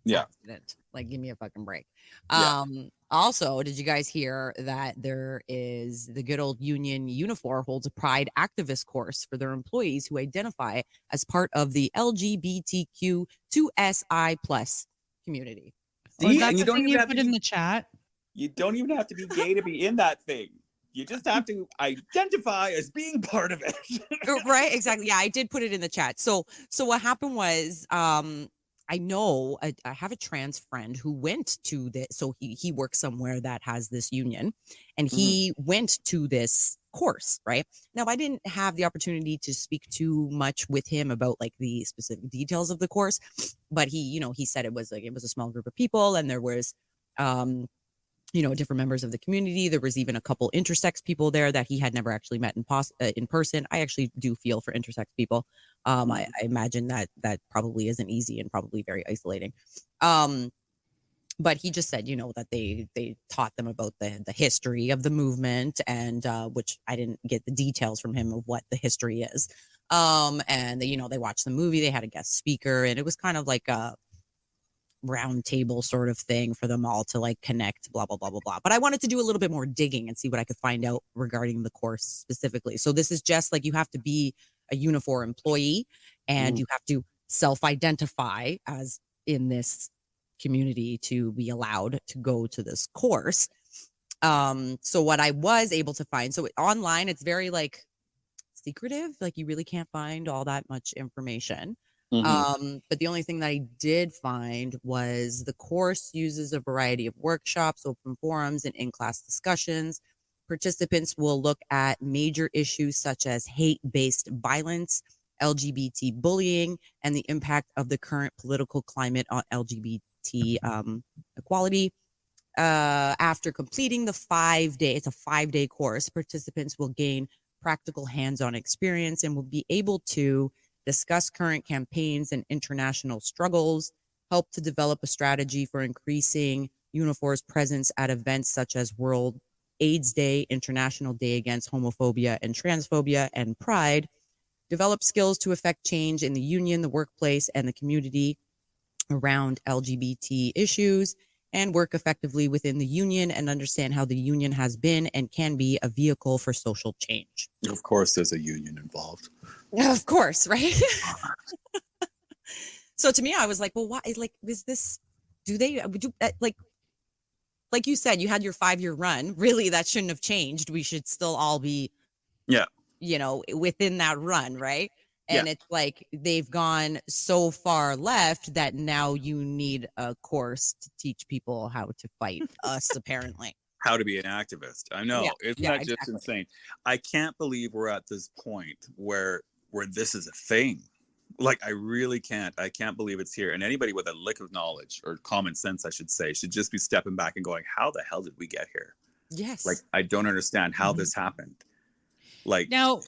Yeah. accident. Like, give me a fucking break. Yeah. Also, did you guys hear that there is the good old union Unifor holds a pride activist course for their employees who identify as part of the LGBTQ2SI plus community? Was See, that and the you don't thing even you have put to in be, the chat? you don't even have to be gay to be in that thing. You just have to identify as being part of it. Right, exactly. Yeah, I did put it in the chat. So what happened was I know I have a trans friend who went to this. So he works somewhere that has this union, and he went to this course. Right now, I didn't have the opportunity to speak too much with him about like the specific details of the course, but he said it was a small group of people, and there was different members of the community. There was even a couple intersex people there that he had never actually met in person. I actually do feel for intersex people. I imagine that probably isn't easy and probably very isolating. But he just said, that they taught them about the history of the movement, and which I didn't get the details from him of what the history is. And they watched the movie. They had a guest speaker, and it was kind of like a round table sort of thing for them all to like connect, blah blah blah blah blah. But I wanted to do a little bit more digging and see what I could find out regarding the course specifically. So this is just like, you have to be a Unifor employee, and you have to self-identify as in this community to be allowed to go to this course. So what I was able to find, so online it's very like secretive, like you really can't find all that much information. But the only thing that I did find was the course uses a variety of workshops, open forums, and in-class discussions. Participants will look at major issues such as hate-based violence, LGBT bullying, and the impact of the current political climate on LGBT equality. After completing the 5-day, it's a 5-day course, participants will gain practical hands-on experience and will be able to discuss current campaigns and international struggles, help to develop a strategy for increasing Unifor's presence at events such as World AIDS Day, International Day Against Homophobia and Transphobia, and Pride, develop skills to affect change in the union, the workplace, and the community around LGBT issues, and work effectively within the union and understand how the union has been and can be a vehicle for social change. Of course, there's a union involved. Of course, right? So to me, I was like, well, why? Like, is this? Do they do like you said? You had your 5-year run. Really, that shouldn't have changed. We should still all be, within that run, right? And it's like they've gone so far left that now you need a course to teach people how to fight us, apparently. How to be an activist. I know. Yeah, Isn't yeah, that just exactly. insane? I can't believe we're at this point where this is a thing. Like, I really can't. I can't believe it's here. And anybody with a lick of knowledge, or common sense, I should say, should just be stepping back and going, how the hell did we get here? Yes. Like, I don't understand how this happened. Like, Now,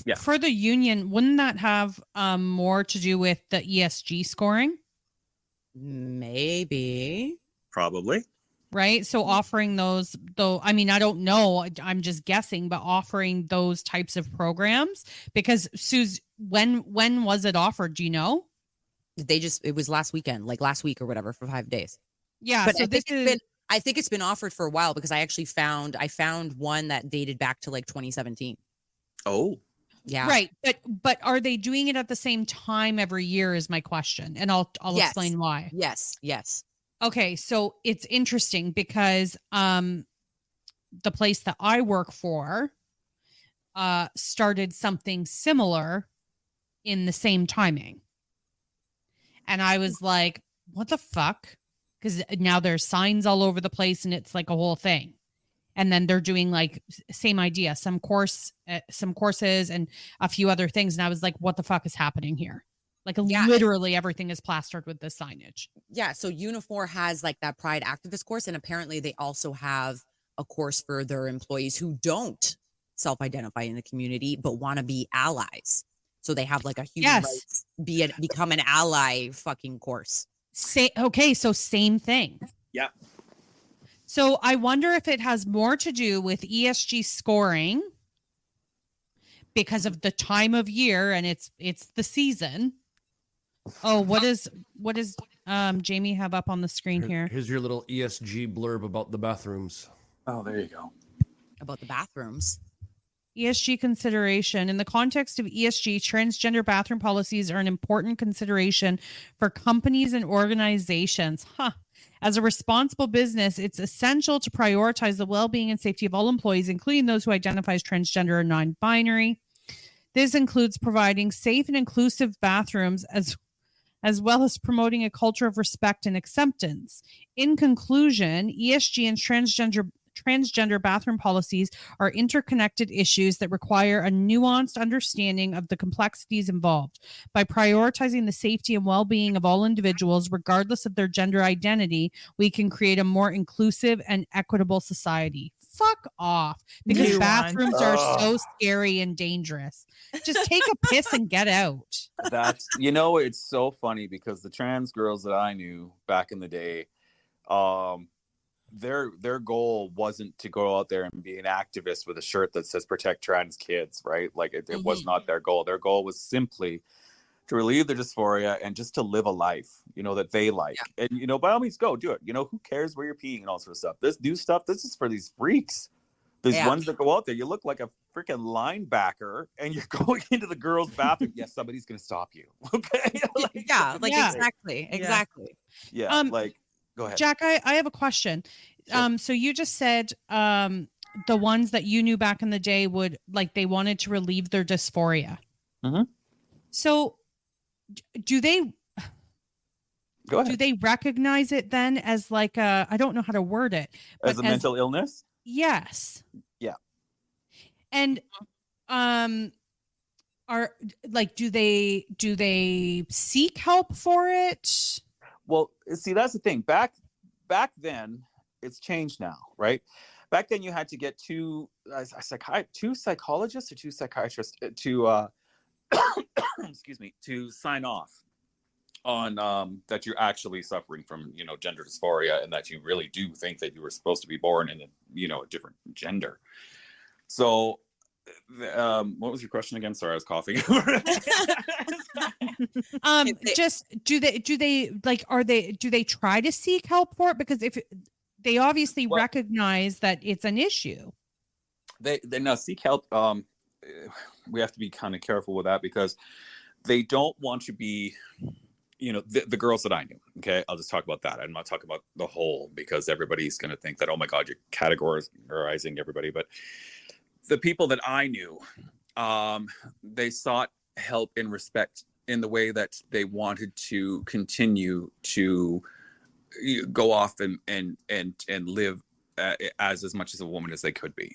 Yeah. for the union, wouldn't that have more to do with the ESG scoring? Maybe. probably. Right. So offering those, though, I mean, I don't know. I'm just guessing, but offering those types of programs, because Suze, when was it offered? Do you know? It was last weekend, like last week or whatever, for 5 days. Yeah. But So I think it's been offered for a while, because I actually found one that dated back to like 2017. Oh, Yeah. right. But are they doing it at the same time every year is my question. And I'll Yes. explain why. Yes. Okay, so it's interesting because the place that I work for started something similar in the same timing. And I was like, what the fuck? Because now there's signs all over the place and it's like a whole thing. And then they're doing like same idea, some courses and a few other things. And I was like, what the fuck is happening here? Like literally everything is plastered with this signage. Yeah. So Unifor has like that Pride activist course, and apparently they also have a course for their employees who don't self-identify in the community but want to be allies. So they have like a human rights become an ally fucking course. Okay, so same thing. Yeah. So I wonder if it has more to do with ESG scoring because of the time of year and it's the season. Oh, what does Jamie have up on the screen here? Here's your little ESG blurb about the bathrooms. Oh, there you go. About the bathrooms. ESG consideration. In the context of ESG, transgender bathroom policies are an important consideration for companies and organizations. As a responsible business, it's essential to prioritize the well-being and safety of all employees, including those who identify as transgender or non-binary. This includes providing safe and inclusive bathrooms as well as promoting a culture of respect and acceptance. In conclusion, ESG and transgender bathroom policies are interconnected issues that require a nuanced understanding of the complexities involved. By prioritizing the safety and well-being of all individuals, regardless of their gender identity, we can create a more inclusive and equitable society. Fuck off. Because bathrooms are so scary and dangerous. Just take a piss and get out. That's, it's so funny because the trans girls that I knew back in the day, their goal wasn't to go out there and be an activist with a shirt that says protect trans kids, right? Like it was not their goal. Their goal was simply to relieve their dysphoria and just to live a life, that they like. Yeah. And, by all means, go do it. Who cares where you're peeing and all sort of stuff. This new stuff, this is for these freaks. These ones that go out there, you look like a freaking linebacker and you're going into the girls' bathroom. Yes, somebody's going to stop you. Okay. Exactly. Yeah. Go ahead. Jack, I have a question. Sure. So you just said the ones that you knew back in the day they wanted to relieve their dysphoria. Mm-hmm. So do they Go ahead. Do they recognize it then as like I don't know how to word it. As a mental illness? Yes. Yeah. And do they seek help for it? Well, see, that's the thing. Back then, it's changed now, right? Back then, you had to get two psychologists or two psychiatrists to excuse me, to sign off on that you're actually suffering from gender dysphoria and that you really do think that you were supposed to be born in a different gender. So what was your question again? Sorry, I was coughing. Just do they try to seek help for it? Because if they obviously recognize that it's an issue, they now seek help. We have to be kind of careful with that because they don't want to be the girls that I knew. Okay, I'll just talk about that. I'm not talking about the whole because everybody's going to think that, oh my God, you're categorizing everybody. But the people that I knew, they sought help in respect in the way that they wanted to continue to go off and live as much as a woman as they could be,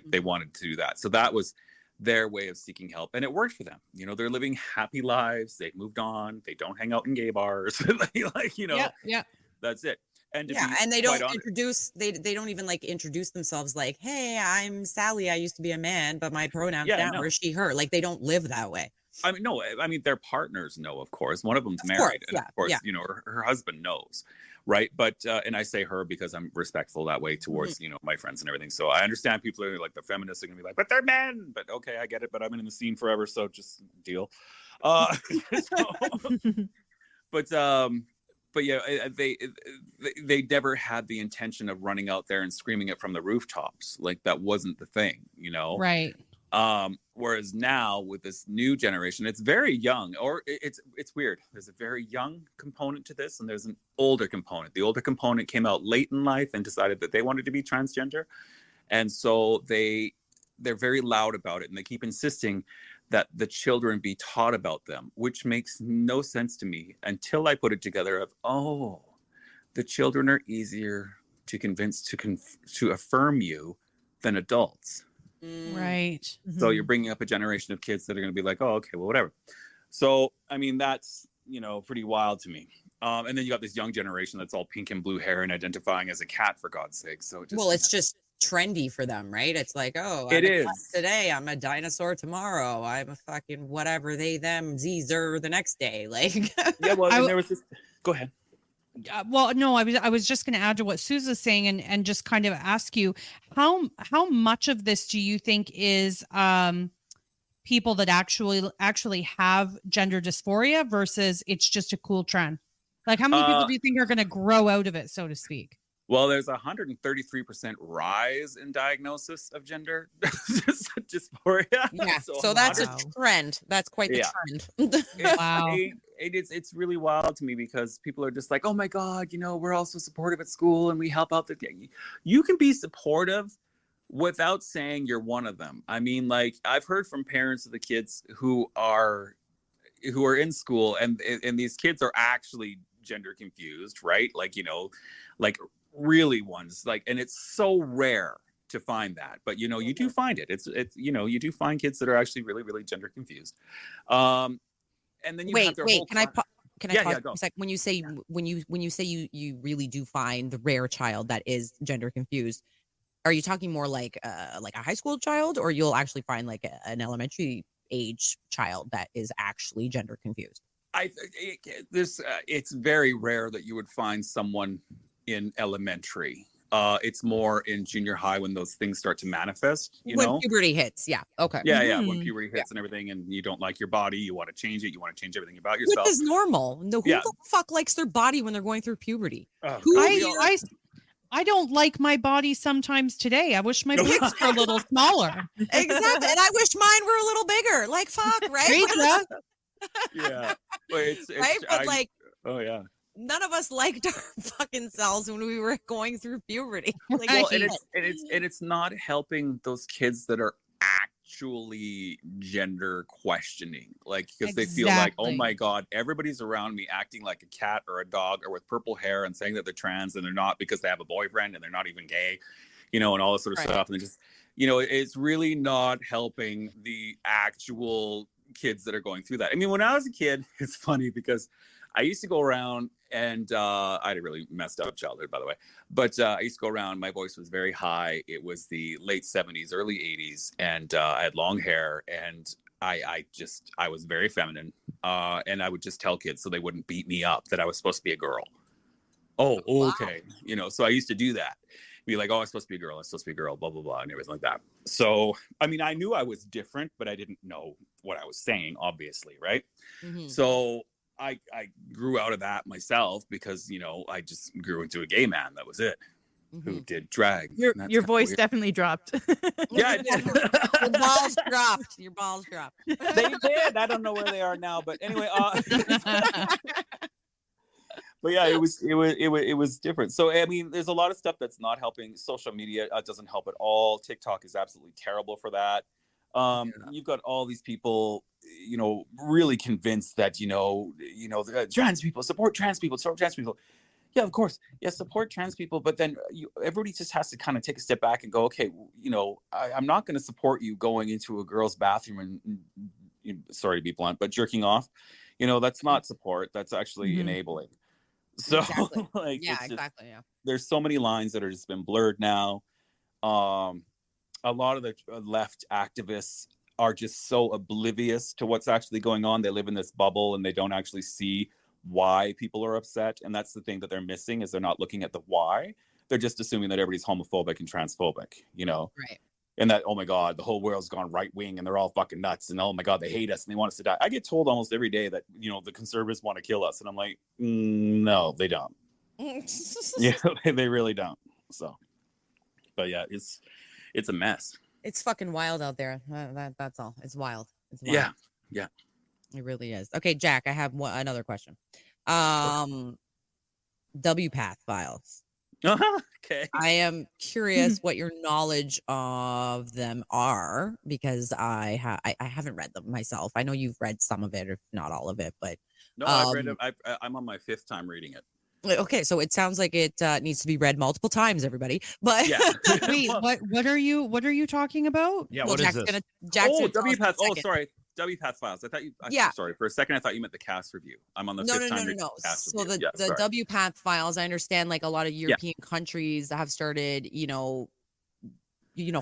they wanted to do that. So that was their way of seeking help, and it worked for them. They're living happy lives. They've moved on. They don't hang out in gay bars. Yeah. That's it. And to Yeah, be and they quite don't honest, introduce they don't even like introduce themselves like, "Hey, I'm Sally. I used to be a man, but my pronouns yeah, now no. are she, her." Like they don't live that way. I mean, no, I mean, their partners know, of course. One of them's Of married, course, and yeah, of course, yeah. you know, her husband knows, right? But and I say her because I'm respectful that way towards you know my friends and everything. So I understand people are like the feminists are gonna be like, but they're men. But okay, I get it. But I've been in the scene forever, so just deal. So, but yeah, they never had the intention of running out there and screaming it from the rooftops. Like that wasn't the thing, you know. Right. Whereas now with this new generation, it's very young, or it's weird. There's a very young component to this, and there's an older component. The older component came out late in life and decided that they wanted to be transgender, and so they're very loud about it, and they keep insisting that the children be taught about them, which makes no sense to me until I put it together of, oh, the children are easier to convince to affirm you than adults. Right. So you're bringing up a generation of kids that are going to be like, oh, okay, well, whatever. So, I mean, that's, you know, pretty wild to me. And then you got this young generation that's all pink and blue hair and identifying as a cat, for God's sake. So Well, it's just trendy for them, right? It's like, oh, It I'm a is. cat today, I'm a dinosaur tomorrow, I'm a fucking whatever, they, them, zer the next day. Like, yeah, well, I and w- there was this. Go ahead. Well, no, I was just going to add to what Susan's saying and just kind of ask you how much of this do you think is people that actually have gender dysphoria versus it's just a cool trend? Like how many people do you think are going to grow out of it, so to speak? Well, there's a 133% rise in diagnosis of gender dysphoria. yeah, so that's a trend. That's quite the Yeah. trend. Wow. It's really wild to me because people are just like, oh my God, you know, we're also supportive at school and we help out you can be supportive without saying you're one of them. I mean, like I've heard from parents of the kids who are in school and these kids are actually gender confused, right? Like, you know, like really ones, like, and it's so rare to find that, but you know, you do find it. It's you know, you do find kids that are actually really, really gender confused. And then you have their whole can I pause yeah, for go. a sec? When you say you really do find the rare child that is gender confused, are you talking more like a high school child, or you'll actually find like an elementary age child that is actually gender confused? It's very rare that you would find someone in elementary. It's more in junior high when those things start to manifest, you when know? puberty hits. Yeah. Okay. Yeah, when puberty hits and everything, and you don't like your body, you want to change it, you want to change everything about yourself. Which is normal. No, who Yeah. the fuck likes their body when they're going through puberty? Who I don't like my body sometimes today. I wish my boobs were a little smaller. Exactly. And I wish mine were a little bigger. Like, fuck, right? Rita. Yeah, but it's right? But like, oh yeah, none of us liked our fucking selves when we were going through puberty. Like, well, and it's not helping those kids that are actually gender questioning, like because they feel like, oh my God, everybody's around me acting like a cat or a dog or with purple hair and saying that they're trans and they're not because they have a boyfriend and they're not even gay, you know, and all this sort of stuff. And they just, you know, it's really not helping the actual kids that are going through that. I mean, when I was a kid, it's funny because I used to go around and I had a really messed up childhood, by the way. But I used to go around. My voice was very high. It was the late 70s, early 80s. And I had long hair. And I was very feminine. And I would just tell kids so they wouldn't beat me up that I was supposed to be a girl. Oh, okay. Wow. You know, so I used to do that. Be like, oh, I'm supposed to be a girl. I'm supposed to be a girl, blah, blah, blah, and everything like that. So, I mean, I knew I was different, but I didn't know what I was saying, obviously, right? Mm-hmm. So I grew out of that myself because, you know, I just grew into a gay man. That was it. Mm-hmm. Who did drag. Your voice definitely dropped. Yeah, it did. Your balls dropped. Your balls dropped. They did. I don't know where they are now, but anyway. But yeah, it was different. So I mean, there's a lot of stuff that's not helping. Social media doesn't help at all. TikTok is absolutely terrible for that. You've got all these people, you know, really convinced that trans people support trans people. Yeah, of course, yeah, support trans people. But then everybody just has to kind of take a step back and go, okay, you know, I'm not going to support you going into a girl's bathroom and sorry to be blunt, but jerking off. You know, that's not support. That's actually enabling. So Exactly. like Yeah, it's just, exactly. Yeah. there's so many lines that are just been blurred now. A lot of the left activists are just so oblivious to what's actually going on. They live in this bubble and they don't actually see why people are upset. And that's the thing that they're missing, is they're not looking at the why. They're just assuming that everybody's homophobic and transphobic, you know? Right. And that, oh my God, the whole world's gone right wing and they're all fucking nuts. And oh my God, they hate us and they want us to die. I get told almost every day that, you know, the conservatives want to kill us. And I'm like, no, they don't. Yeah, they really don't. So, but yeah, it's a mess. It's fucking wild out there. That's all. It's wild. It's wild. Yeah. Yeah. It really is. Okay, Jack, I have another question. WPATH files. Okay. I am curious what your knowledge of them are, because I haven't read them myself. I know you've read some of it, if not all of it, but No, I've read it. I'm on my 5th time reading it. okay, so it sounds like it needs to be read multiple times, everybody. But Yeah. Wait, what are you talking about? Yeah, well, what is Jack's this? gonna Jack's Oh, gonna tell us in a WPATH. Oh, second. sorry. WPATH files. I thought you. Yeah. Sorry. For a second, I thought you meant the cast review. I'm on the No, 5th time reading no. the cast So review. the WPATH files, I understand, like a lot of European countries have started,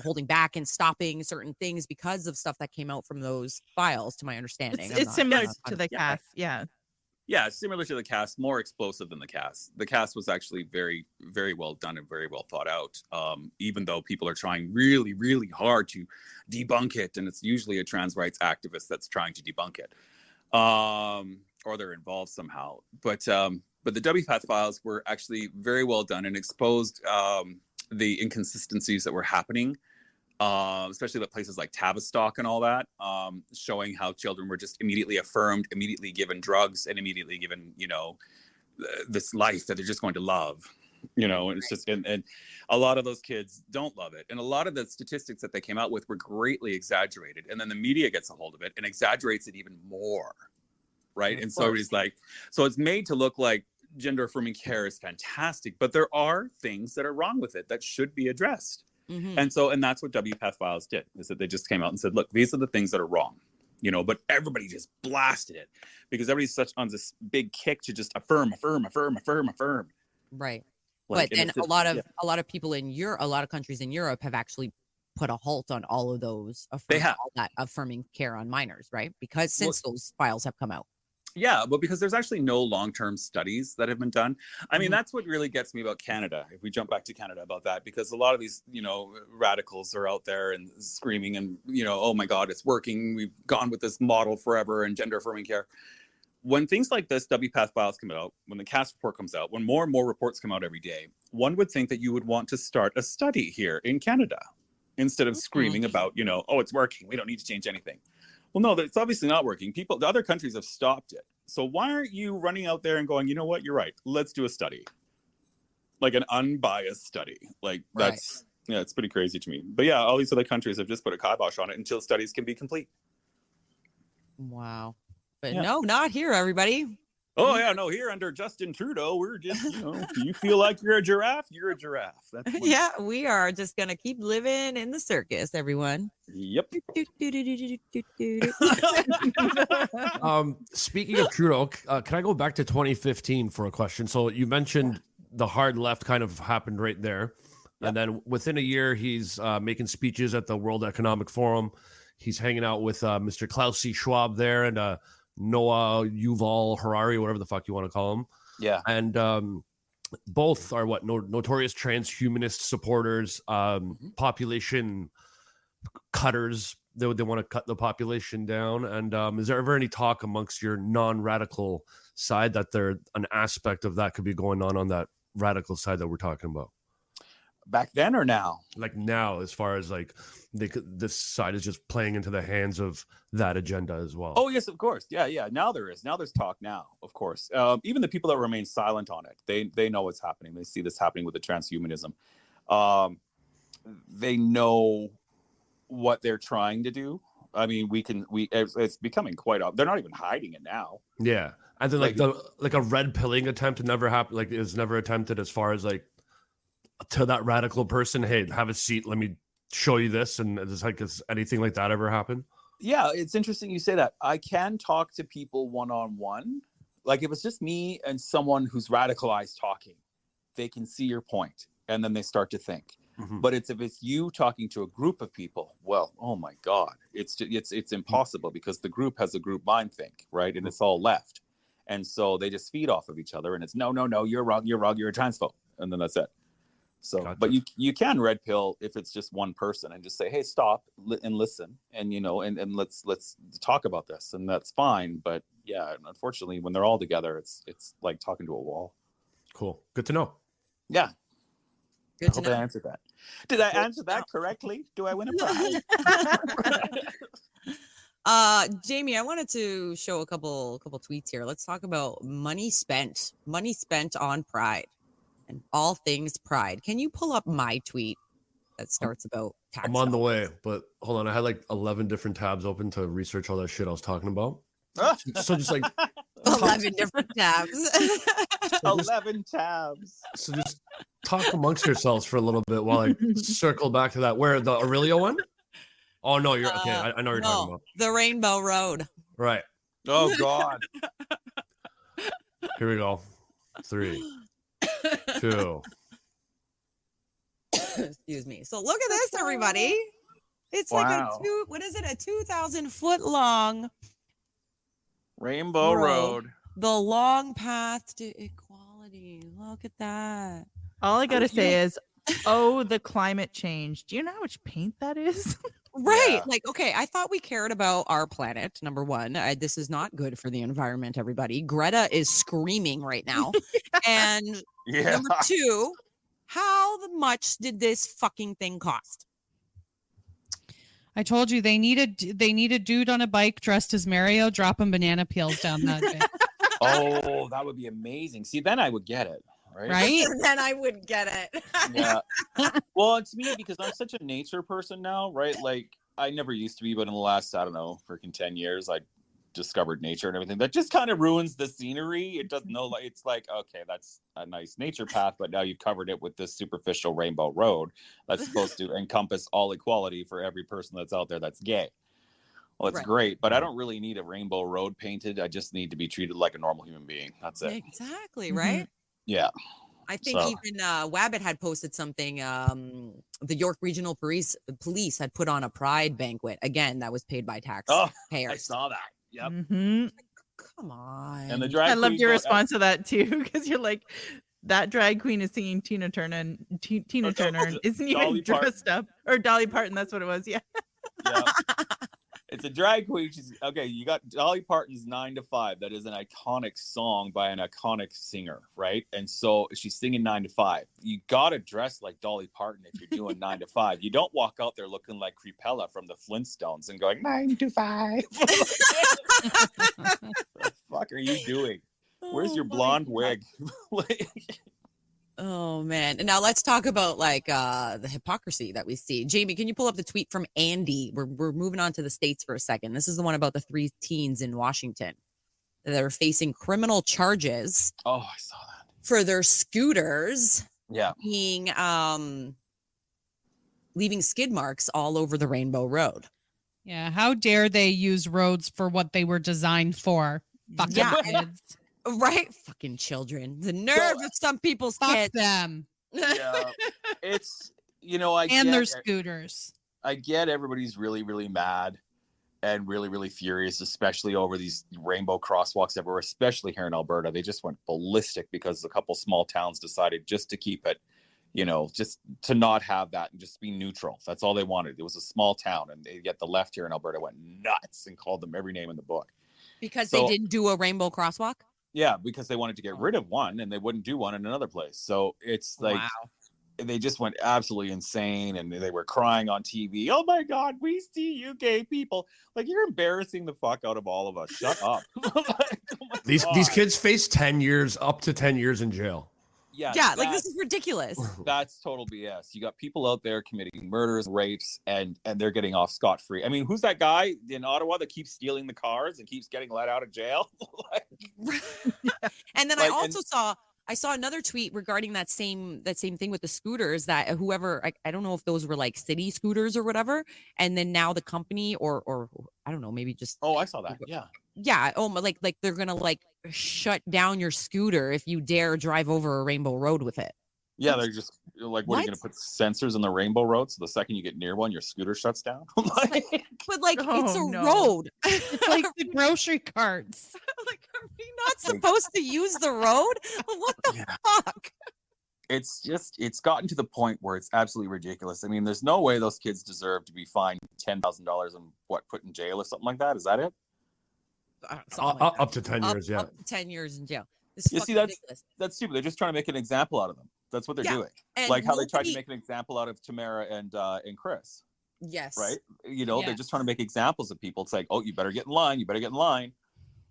holding back and stopping certain things because of stuff that came out from those files, to my understanding. It's similar to the yeah. cast. Yeah. Yeah, similar to the cast, more explosive than the cast. The cast was actually very, very well done and very well thought out. Even though people are trying really, really hard to debunk it, and it's usually a trans rights activist that's trying to debunk it, or they're involved somehow. But the WPATH files were actually very well done and exposed the inconsistencies that were happening. Especially at places like Tavistock and all that, showing how children were just immediately affirmed, immediately given drugs, and immediately given, this life that they're just going to love, and it's just, and a lot of those kids don't love it. And a lot of the statistics that they came out with were greatly exaggerated. And then the media gets a hold of it and exaggerates it even more. Right. And so it's like, so it's made to look like gender affirming care is fantastic, but there are things that are wrong with it that should be addressed. Mm-hmm. And that's what WPATH files did, is that they just came out and said, look, these are the things that are wrong, but everybody just blasted it because everybody's such on this big kick to just affirm. Right. Like, but then a lot of people in Europe, a lot of countries in Europe have actually put a halt on all of those, all that affirming care on minors, right? Because since those files have come out. Yeah, but because there's actually no long-term studies that have been done. I mean, that's what really gets me about Canada. If we jump back to Canada about that, because a lot of these, radicals are out there and screaming and, oh my God, it's working. We've gone with this model forever and gender affirming care. When things like this WPATH files come out, when the CAST report comes out, when more and more reports come out every day, one would think that you would want to start a study here in Canada instead of screaming about, oh, it's working. We don't need to change anything. Well, no, it's obviously not working. The other countries have stopped it. So why aren't you running out there and going, you know what, you're right. Let's do a study, like an unbiased study. Like that's, it's pretty crazy to me. But yeah, all these other countries have just put a kibosh on it until studies can be complete. Wow. But no, not here, everybody. Oh yeah, no, here under Justin Trudeau, we're just, you feel like you're a giraffe, you're a giraffe. Yeah, we are just going to keep living in the circus, everyone. Yep. Speaking of Trudeau, can I go back to 2015 for a question? So you mentioned the hard left kind of happened right there. Yep. And then within a year, he's making speeches at the World Economic Forum. He's hanging out with Mr. Klaus C. Schwab there and Noah Yuval Harari, whatever the fuck you want to call him. Yeah. And both are notorious transhumanist supporters, population cutters. They want to cut the population down. And is there ever any talk amongst your non-radical side that there an aspect of that could be going on that radical side that we're talking about? Back then or now? Like now, as far as like this side is just playing into the hands of that agenda as well. Oh yes, of course. Yeah. Now there's talk now, of course. Even the people that remain silent on it, they know what's happening. They see this happening with the transhumanism. They know what they're trying to do. I mean, it's becoming quite up. They're not even hiding it now. Yeah, and then like a red pilling attempt never happened. Like is never attempted as far as like to that radical person. Hey, have a seat. Let me show you this. And it's like, has anything like that ever happened? Yeah, it's interesting you say that. I can talk to people one-on-one, Like if it's just me and someone who's radicalized talking, they can see your point and then they start to think. But if it's you talking to a group of people, well, oh my God, it's impossible because the group has a group mind think, right? And it's all left. And so they just feed off of each other and it's no, you're wrong, you're a transphobe. And then that's it. So, Gotcha. but you can red pill if it's just one person and just say, hey, stop and listen. And, you know, and let's talk about this. And that's fine. But yeah, unfortunately, when they're all together, it's like talking to a wall. Cool. Good to know. Yeah. Good I hope to know. I answered that. Did I answer that correctly? Do I win a prize? Jamie, I wanted to show a couple tweets here. Let's talk about money spent on Pride and all things Pride. Can you pull up my tweet that starts about tax? I'm on the dollars? way, but hold on. I had like 11 different tabs open to research all that shit I was talking about. So just like 11 different tabs. 11 tabs. So just talk amongst yourselves for a little bit while I circle back to that. Where the Aurelio one? Oh no, you're okay. I know what you're talking about. The Rainbow Road. Right. Oh God. Here we go. 3, 2. Excuse me. So look at this, everybody. It's like Wow. a 2,000 foot long Rainbow Road. The long path to equality. Look at that. All I gotta say is, oh, the climate change. Do you know how much paint that is? Right. Yeah. Like, okay, I thought we cared about our planet. Number one, this is not good for the environment, everybody. Greta is screaming right now. And Yeah. number two, how much did this fucking thing cost? I told you they need a dude on a bike dressed as Mario dropping banana peels down that bit. Oh, that would be amazing. See, then I would get it. Right. Right? Then I would get it. Yeah. Well, it's me because I'm such a nature person now, right? Like I never used to be, but in the last, I don't know, freaking 10 years, I discovered nature and everything. That just kind of ruins the scenery. It doesn't know, like it's like, okay, that's a nice nature path, but now you've covered it with this superficial rainbow road that's supposed to encompass all equality for every person that's out there that's gay. Well, it's Right. great, but I don't really need a rainbow road painted. I just need to be treated like a normal human being. That's it. Exactly, right? Yeah. I think So- even Wabbit had posted something. The York Regional Police had put on a Pride banquet. Again, that was paid by Oh, taxpayers. I saw that. Yep. Mhm. Come on. And the drag I loved queens your don't- response to that too, because you're like, that drag queen is singing Tina Turner, and Tina Turner and isn't even Dolly Parton. dressed up, or Dolly Parton. That's what it was. Yeah. Yeah. It's a drag queen. She's okay. You got Dolly Parton's 9 to 5. That is an iconic song by an iconic singer, right? And so she's singing 9 to 5. You gotta dress like Dolly Parton if you're doing 9 to 5. You don't walk out there looking like Creepella from the Flintstones and going 9 to 5. What the fuck are you doing? Where's your blonde wig? Oh man. And now let's talk about like the hypocrisy that we see. Jamie, can you pull up the tweet from Andy? We're moving on to the States for a second. This is the one about the 3 teens in Washington that are facing criminal charges Oh, I saw that. for their scooters Yeah. being leaving skid marks all over the Rainbow Road. Yeah, how dare they use roads for what they were designed for? Fucking Yeah, kids. Right? Fucking children. The nerve of some people's Fuck kids. them Yeah. It's I and get their it. scooters. I get everybody's really, really mad and really, really furious, especially over these rainbow crosswalks everywhere, especially here in Alberta. They just went ballistic because a couple small towns decided just to keep it, just to not have that and just be neutral. That's all they wanted. It was a small town, and yet the left here in Alberta went nuts and called them every name in the book. Because So- they didn't do a rainbow crosswalk? Yeah, because they wanted to get rid of one and they wouldn't do one in another place. So it's like Wow. they just went absolutely insane, and they were crying on TV. Oh my God, we see you gay people. Like, you're embarrassing the fuck out of all of us. Shut up. Like, oh my These God. kids face 10 years, up to 10 years in jail. Yeah, Like this is ridiculous. that's total BS. You got people out there committing murders, rapes, and they're getting off scot-free. I mean, who's that guy in Ottawa that keeps stealing the cars and keeps getting let out of jail? And then Like, I saw another tweet regarding that same thing with the scooters, that whoever, I don't know if those were like city scooters or whatever, and then now the company or I don't know, maybe just Oh, I saw that. Yeah. yeah, oh my, like they're gonna like shut down your scooter if you dare drive over a rainbow road with it. Yeah, they're just like, what are you What? going to put sensors in the rainbow road? So the second you get near one, your scooter shuts down. Like, But like it's a Oh, no. road. It's like the grocery carts. Like, are we not supposed to use the road? What the Yeah. fuck? it's gotten to the point where it's absolutely ridiculous. I mean, there's no way those kids deserve to be fined $10,000 and put in jail or something like that. Is that it? Something like that. Up to 10 years, yeah. Up to 10 years in jail. It's You fucking see, that's- ridiculous. That's stupid. They're just trying to make an example out of them. That's what they're Yeah, doing. And Like how they tried to nobody- make an example out of Tamara and Chris, yes, right? You know, they're Yes. just trying to make examples of people. It's like, oh, you better get in line. You better get in line.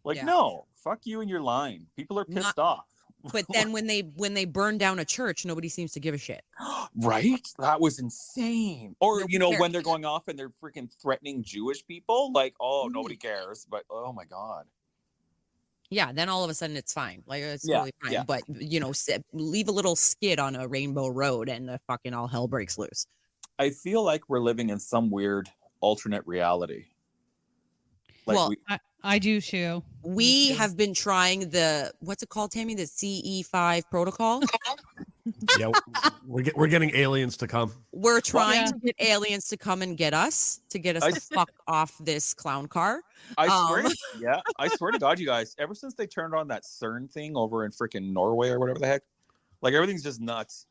Like, Yeah. no, fuck you and your line. People are pissed off. But then when they burn down a church, nobody seems to give a shit. Right? That was insane. Or, Nobody you know, cares. when they're going off and they're freaking threatening Jewish people, like, oh, Mhm. nobody cares. But oh my God. Yeah, then all of a sudden it's fine. Like it's Yeah, really fine. yeah. But you know, leave a little skid on a rainbow road and the fucking all hell breaks loose. I feel like we're living in some weird alternate reality. Like Well, we, I do too. We too. have been trying the what's it called, Tammy? The CE5 protocol. Yeah, we're getting aliens to come. We're trying yeah. to get aliens to come and get us I- to fuck off this clown car. I swear, Um, yeah, I swear to God, you guys, ever since they turned on that CERN thing over in freaking Norway or whatever the heck, like everything's just nuts.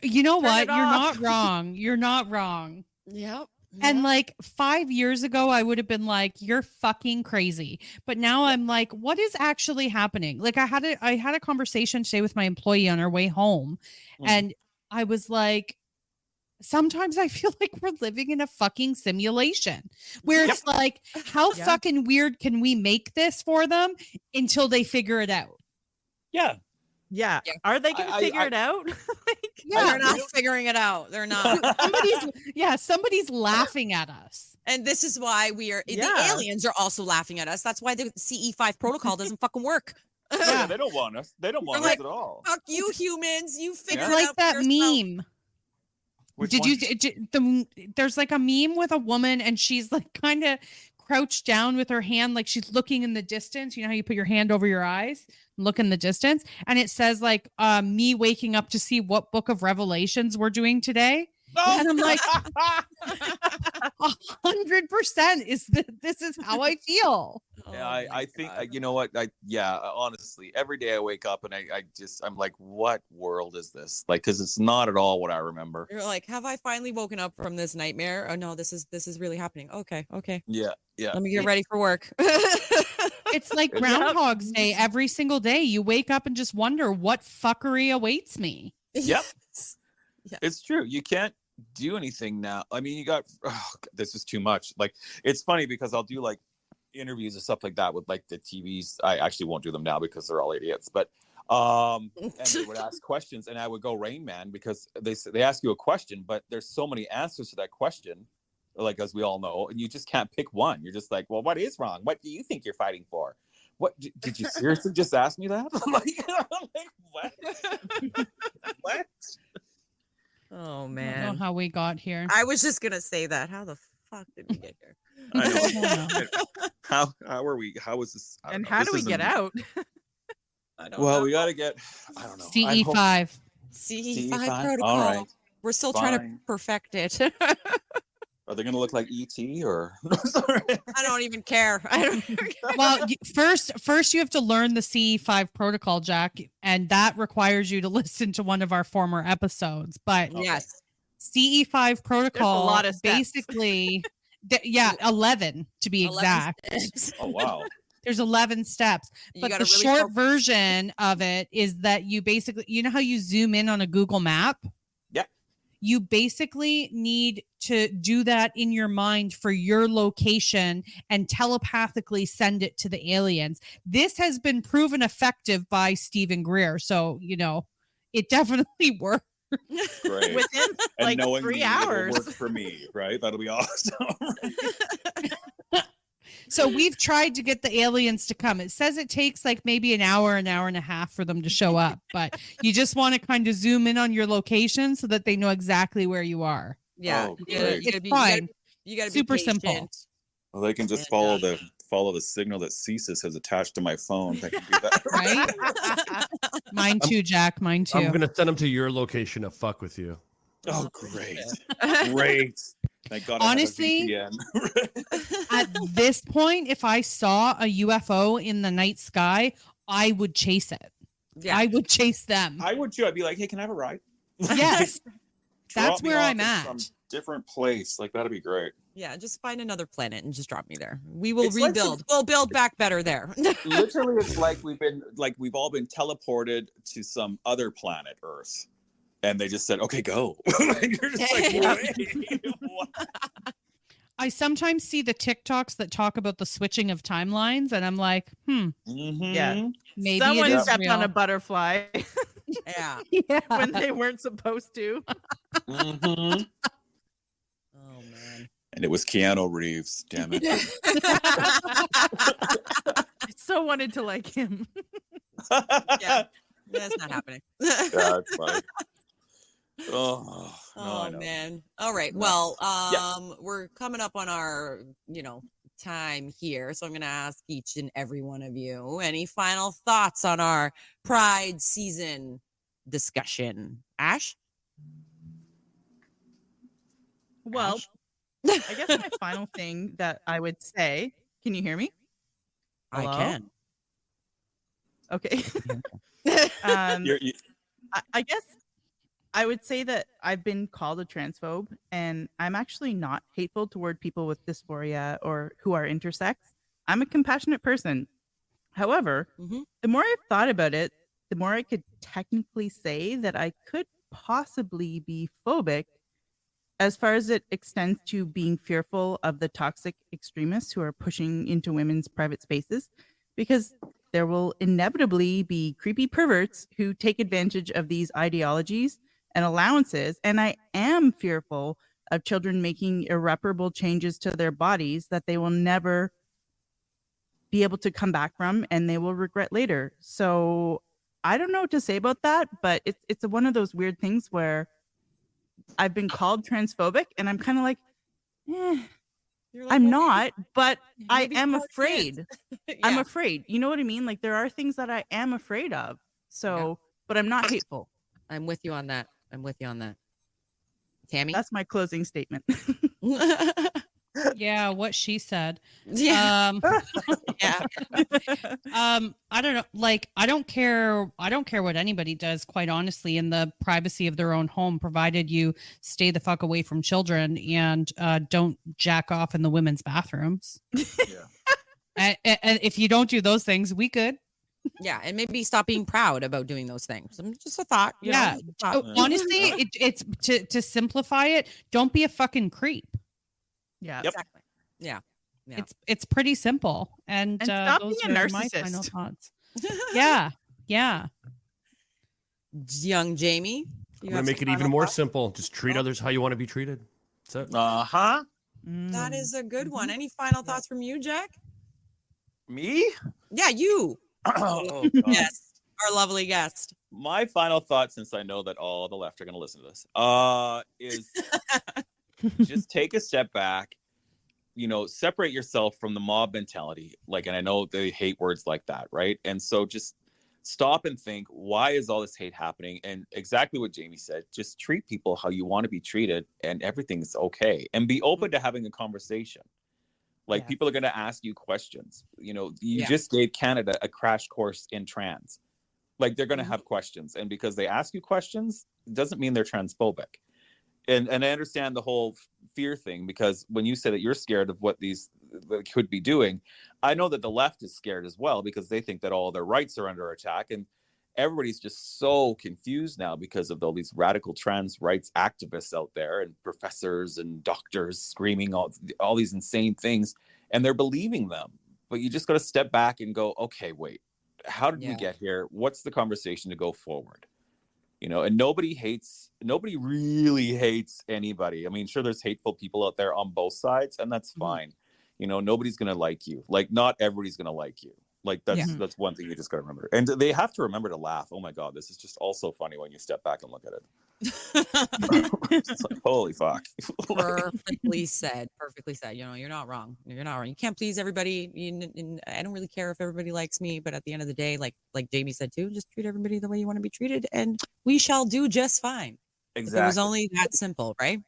You know Turn what? it You're off. not wrong. You're not wrong. Yep. And like 5 years ago, I would have been like, "You're fucking crazy." But now I'm like, "What is actually happening?" Like I had a conversation today with my employee on our way home, Mhm. and I was like, "Sometimes I feel like we're living in a fucking simulation, where Yep. it's like, how Yeah. fucking weird can we make this for them until they figure it out?" Yeah, Yeah. Yeah. Are they going to I- figure I- it out? Like, Yeah, They're not figuring it out. They're not. somebody's laughing at us. And this is why we are the Yeah. aliens are also laughing at us. That's why the CE5 protocol doesn't fucking work. yeah, they don't want us. They don't want They're us at all. Fuck you, humans. You figure It's it like out that for yourself. meme. Which Did one? you there's like a meme with a woman and she's like kind of crouched down with her hand like she's looking in the distance. You know how you put your hand over your eyes and look in the distance, and it says like me waking up to see what book of Revelations we're doing today. Oh! And I'm like 100% this is how I feel. Yeah, Oh my I think God. you know what? Honestly, every day I wake up and I'm like, what world is this? Like, because it's not at all what I remember. You're like, have I finally woken up from this nightmare? Oh no, this is really happening. Okay. Yeah, yeah. Let me get ready for work. It's like Yep. Groundhog's Day every single day. You wake up and just wonder what fuckery awaits me. Yep. Yeah. It's true. You can't do anything now. I mean, this is too much. Like, it's funny because I'll do like interviews and stuff like that with like the TVs. I actually won't do them now because they're all idiots. But and they would ask questions, and I would go Rain Man because they ask you a question, but there's so many answers to that question, like as we all know, and you just can't pick one. You're just like, well, what is wrong? What do you think you're fighting for? What did you seriously just ask me that? I'm like what? What? Oh I don't know man. how we got here. I was just gonna say that. How the fuck did we get here? I know. How are we? How is this? I don't and know. how This do we isn't- get out? I don't Well, know. we got to get. I don't know. I hope- CE5. CE5 CE5? protocol. All right. We're still trying to Fine. perfect it. Are they going to look like ET or? Sorry. I don't even care. I don't care. Well, first you have to learn the CE5 protocol, Jack, and that requires you to listen to one of our former episodes. But Yes. CE5 protocol lot of steps. basically 11 to be 11 exact. steps. Oh wow. There's 11 steps. You But gotta the really short focus. version of it is that you basically, you know how you zoom in on a Google map? Yeah. You basically need to do that in your mind for your location and telepathically send it to the aliens. This has been proven effective by Stephen Greer. So, you know, it definitely works. Great. Within And like knowing 3 me, it'll hours. work for me, right? That'll be awesome. So we've tried to get the aliens to come. It says it takes like maybe an hour and a half for them to show up, but you just want to kind of zoom in on your location so that they know exactly where you are. Yeah. Oh, you gotta, great. you gotta It's be, fine. you gotta be Super simple. patient. Well, they can just And, follow the follow the signal that CSIS has attached to my phone. I can do that. Right? Mine too, Jack. Mine too. I'm gonna send them to your location to fuck with you. Oh, great. Great. Thank God. Honestly, I have a VPN. At this point, if I saw a UFO in the night sky, I would chase it. Yeah. I would chase them. I would too. I'd be like, hey, can I have a ride? Yes. That's Drop me where off I'm in at. some different place. Like, that'd be great. Yeah, just find another planet and just drop me there. We will It's like rebuild. We'll build back better there. Literally, it's like we've all been teleported to some other planet, Earth. And they just said, okay, go. You're just like, wait, what? I sometimes see the TikToks that talk about the switching of timelines, and I'm like, Mhm. Yeah. maybe Someone it is stepped real. on a butterfly Yeah. Yeah. when they weren't supposed to. Mhm. Oh man. And it was Keanu Reeves. Damn it. I so wanted to like him. Yeah. That's not happening. That's funny. Oh, no, I Oh know. man. All right. No. Well, we're coming up on our, time here. So I'm going to ask each and every one of you any final thoughts on our Pride season discussion. Ash? Well, Ash? I guess my final thing that I would say, can you hear me? Hello? I can. Okay. You're- you- I guess I would say that I've been called a transphobe, and I'm actually not hateful toward people with dysphoria or who are intersex. I'm a compassionate person. However, Mhm. the more I've thought about it, the more I could technically say that I could possibly be phobic as far as it extends to being fearful of the toxic extremists who are pushing into women's private spaces, because there will inevitably be creepy perverts who take advantage of these ideologies and allowances. And I am fearful of children making irreparable changes to their bodies that they will never be able to come back from and they will regret later. So I don't know what to say about that, but it's one of those weird things where I've been called transphobic and I'm kind of like, You're like, I'm "Okay, not, but I maybe am it's our kids." afraid. I'm Yeah. afraid. You know what I mean? Like there are things that I am afraid of. So, but I'm not hateful. I'm with you on that. Tammy? That's my closing statement. Yeah, what she said. yeah. Yeah. I don't know. Like, I don't care what anybody does, quite honestly, in the privacy of their own home, provided you stay the fuck away from children and don't jack off in the women's bathrooms. And if you don't do those things, we good. Yeah. And maybe stop being proud about doing those things. Just a thought. you know, Yeah. just a thought. Oh, honestly, it's to simplify it. Don't be a fucking creep. Yeah. Yep. Exactly. Yeah. Yeah. It's pretty simple. And stop those being a are my final narcissist. thoughts. Yeah. Yeah. Young Jamie. I'm gonna make it even more simple. Just treat Oh. others how you want to be treated. That's it. Uh-huh. That Mm. is a good one. Any final thoughts from you, Jack? Me? Yeah, you. Oh, God. Yes. Our lovely guest. My final thought, since I know that all the left are going to listen to this, is just take a step back, separate yourself from the mob mentality. Like, and I know they hate words like that, right? And so just stop and think, why is all this hate happening? And exactly what Jamie said, just treat people how you want to be treated and everything's okay. And be open to having a conversation. Like, Yeah. people are going to ask you questions. You Yeah. just gave Canada a crash course in trans. Like, they're going to Mhm. have questions. And because they ask you questions, it doesn't mean they're transphobic. And I understand the whole fear thing, because when you say that you're scared of what these could be doing, I know that the left is scared as well, because they think that all their rights are under attack. And everybody's just so confused now because of all these radical trans rights activists out there and professors and doctors screaming all these insane things, and they're believing them. But you just got to step back and go, okay, wait, how did we Yeah. get here? What's the conversation to go forward? And nobody really hates anybody. I mean, sure, there's hateful people out there on both sides, and that's Mhm. fine. Nobody's going to like you. Like, not everybody's going to like you. Like, that's one thing you just got to remember. And they have to remember to laugh. Oh my God, this is just all so funny when you step back and look at it. It's like, holy fuck. Perfectly said. Perfectly said. You know, you're not wrong. You're not wrong. You can't please everybody. I don't really care if everybody likes me, but at the end of the day, like Jamie said too, just treat everybody the way you want to be treated, and we shall do just fine. Exactly. It was only that simple, right?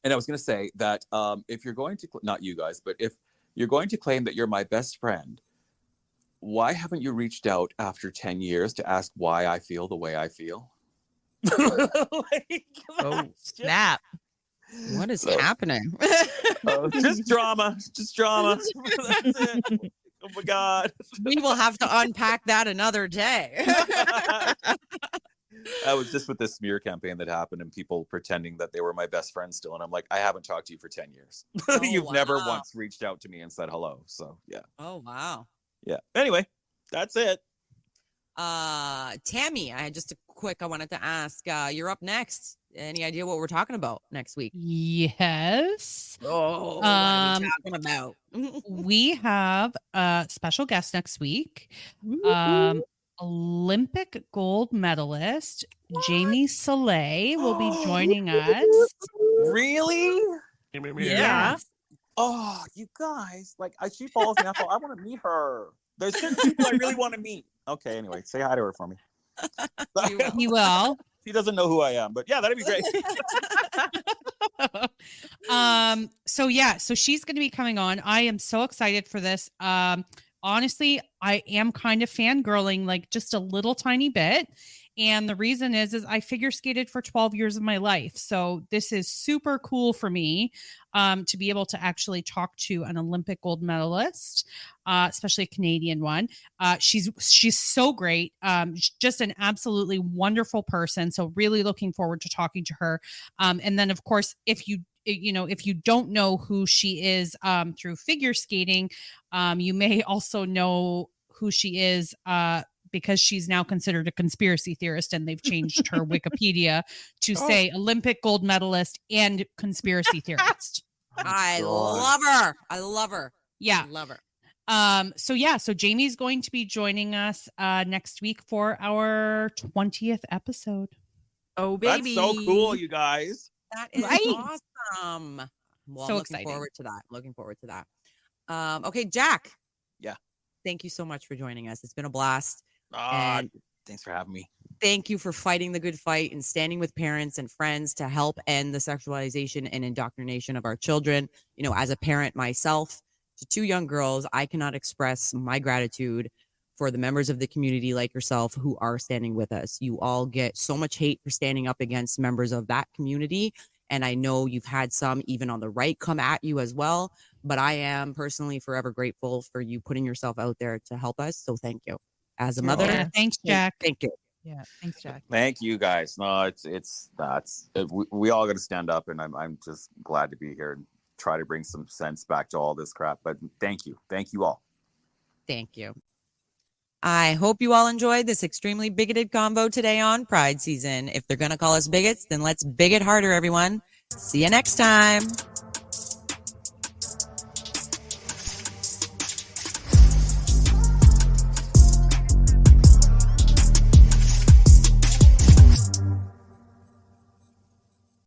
And I was going to say that if you're going to, not you guys, but if you're going to claim that you're my best friend, why haven't you reached out after 10 years to ask why I feel the way I feel? Like, Oh, snap. What is So- happening? just drama. Just drama. That's it. Oh my God. We will have to unpack that another day. I was just with this smear campaign that happened and people pretending that they were my best friend still. And I'm like, I haven't talked to you for 10 years. Oh, You've never wow. once reached out to me and said hello. So yeah. Oh, wow. Yeah. Anyway, that's it. Tammy, I wanted to ask, you're up next. Any idea what we're talking about next week? Yes. Oh, what are we talking about? We have a special guest next week. Olympic gold medalist Jamie Soleil will be joining us. Really? Yeah. Oh, you guys, like she follows me. I want to meet her. There's certain people I really want to meet. Okay, anyway, say hi to her for me. He will. He doesn't know who I am, but yeah, that'd be great. So she's going to be coming on. I am so excited for this. Honestly, I am kind of fangirling like just a little tiny bit. And the reason is I figure skated for 12 years of my life. So this is super cool for me to be able to actually talk to an Olympic gold medalist, especially a Canadian one. She's so great. Just an absolutely wonderful person. So really looking forward to talking to her. And then of course, if you don't know who she is through figure skating, you may also know who she is because she's now considered a conspiracy theorist, and they've changed her Wikipedia to say Olympic gold medalist and conspiracy theorist. I love her. Yeah. I love her. So Jamie's going to be joining us next week for our 20th episode. Oh, baby. That's so cool, you guys. That is Right? awesome. Well, So I'm exciting. looking forward to that. Okay, Jack. Yeah. Thank you so much for joining us. It's been a blast. And thanks for having me. Thank you for fighting the good fight and standing with parents and friends to help end the sexualization and indoctrination of our children. You know, as a parent myself to 2 young girls, I cannot express my gratitude for the members of the community like yourself who are standing with us. You all get so much hate for standing up against members of that community. And I know you've had some even on the right come at you as well. But I am personally forever grateful for you putting yourself out there to help us. So thank you. As a mother, Yeah, thanks, Jack. Thank you. Yeah. Thanks, Jack. Thank you guys. No, we all got to stand up, and I'm just glad to be here and try to bring some sense back to all this crap. But thank you all. Thank you. I hope you all enjoyed this extremely bigoted convo today on Pride Season. If they're going to call us bigots, then let's bigot harder, everyone. See you next time.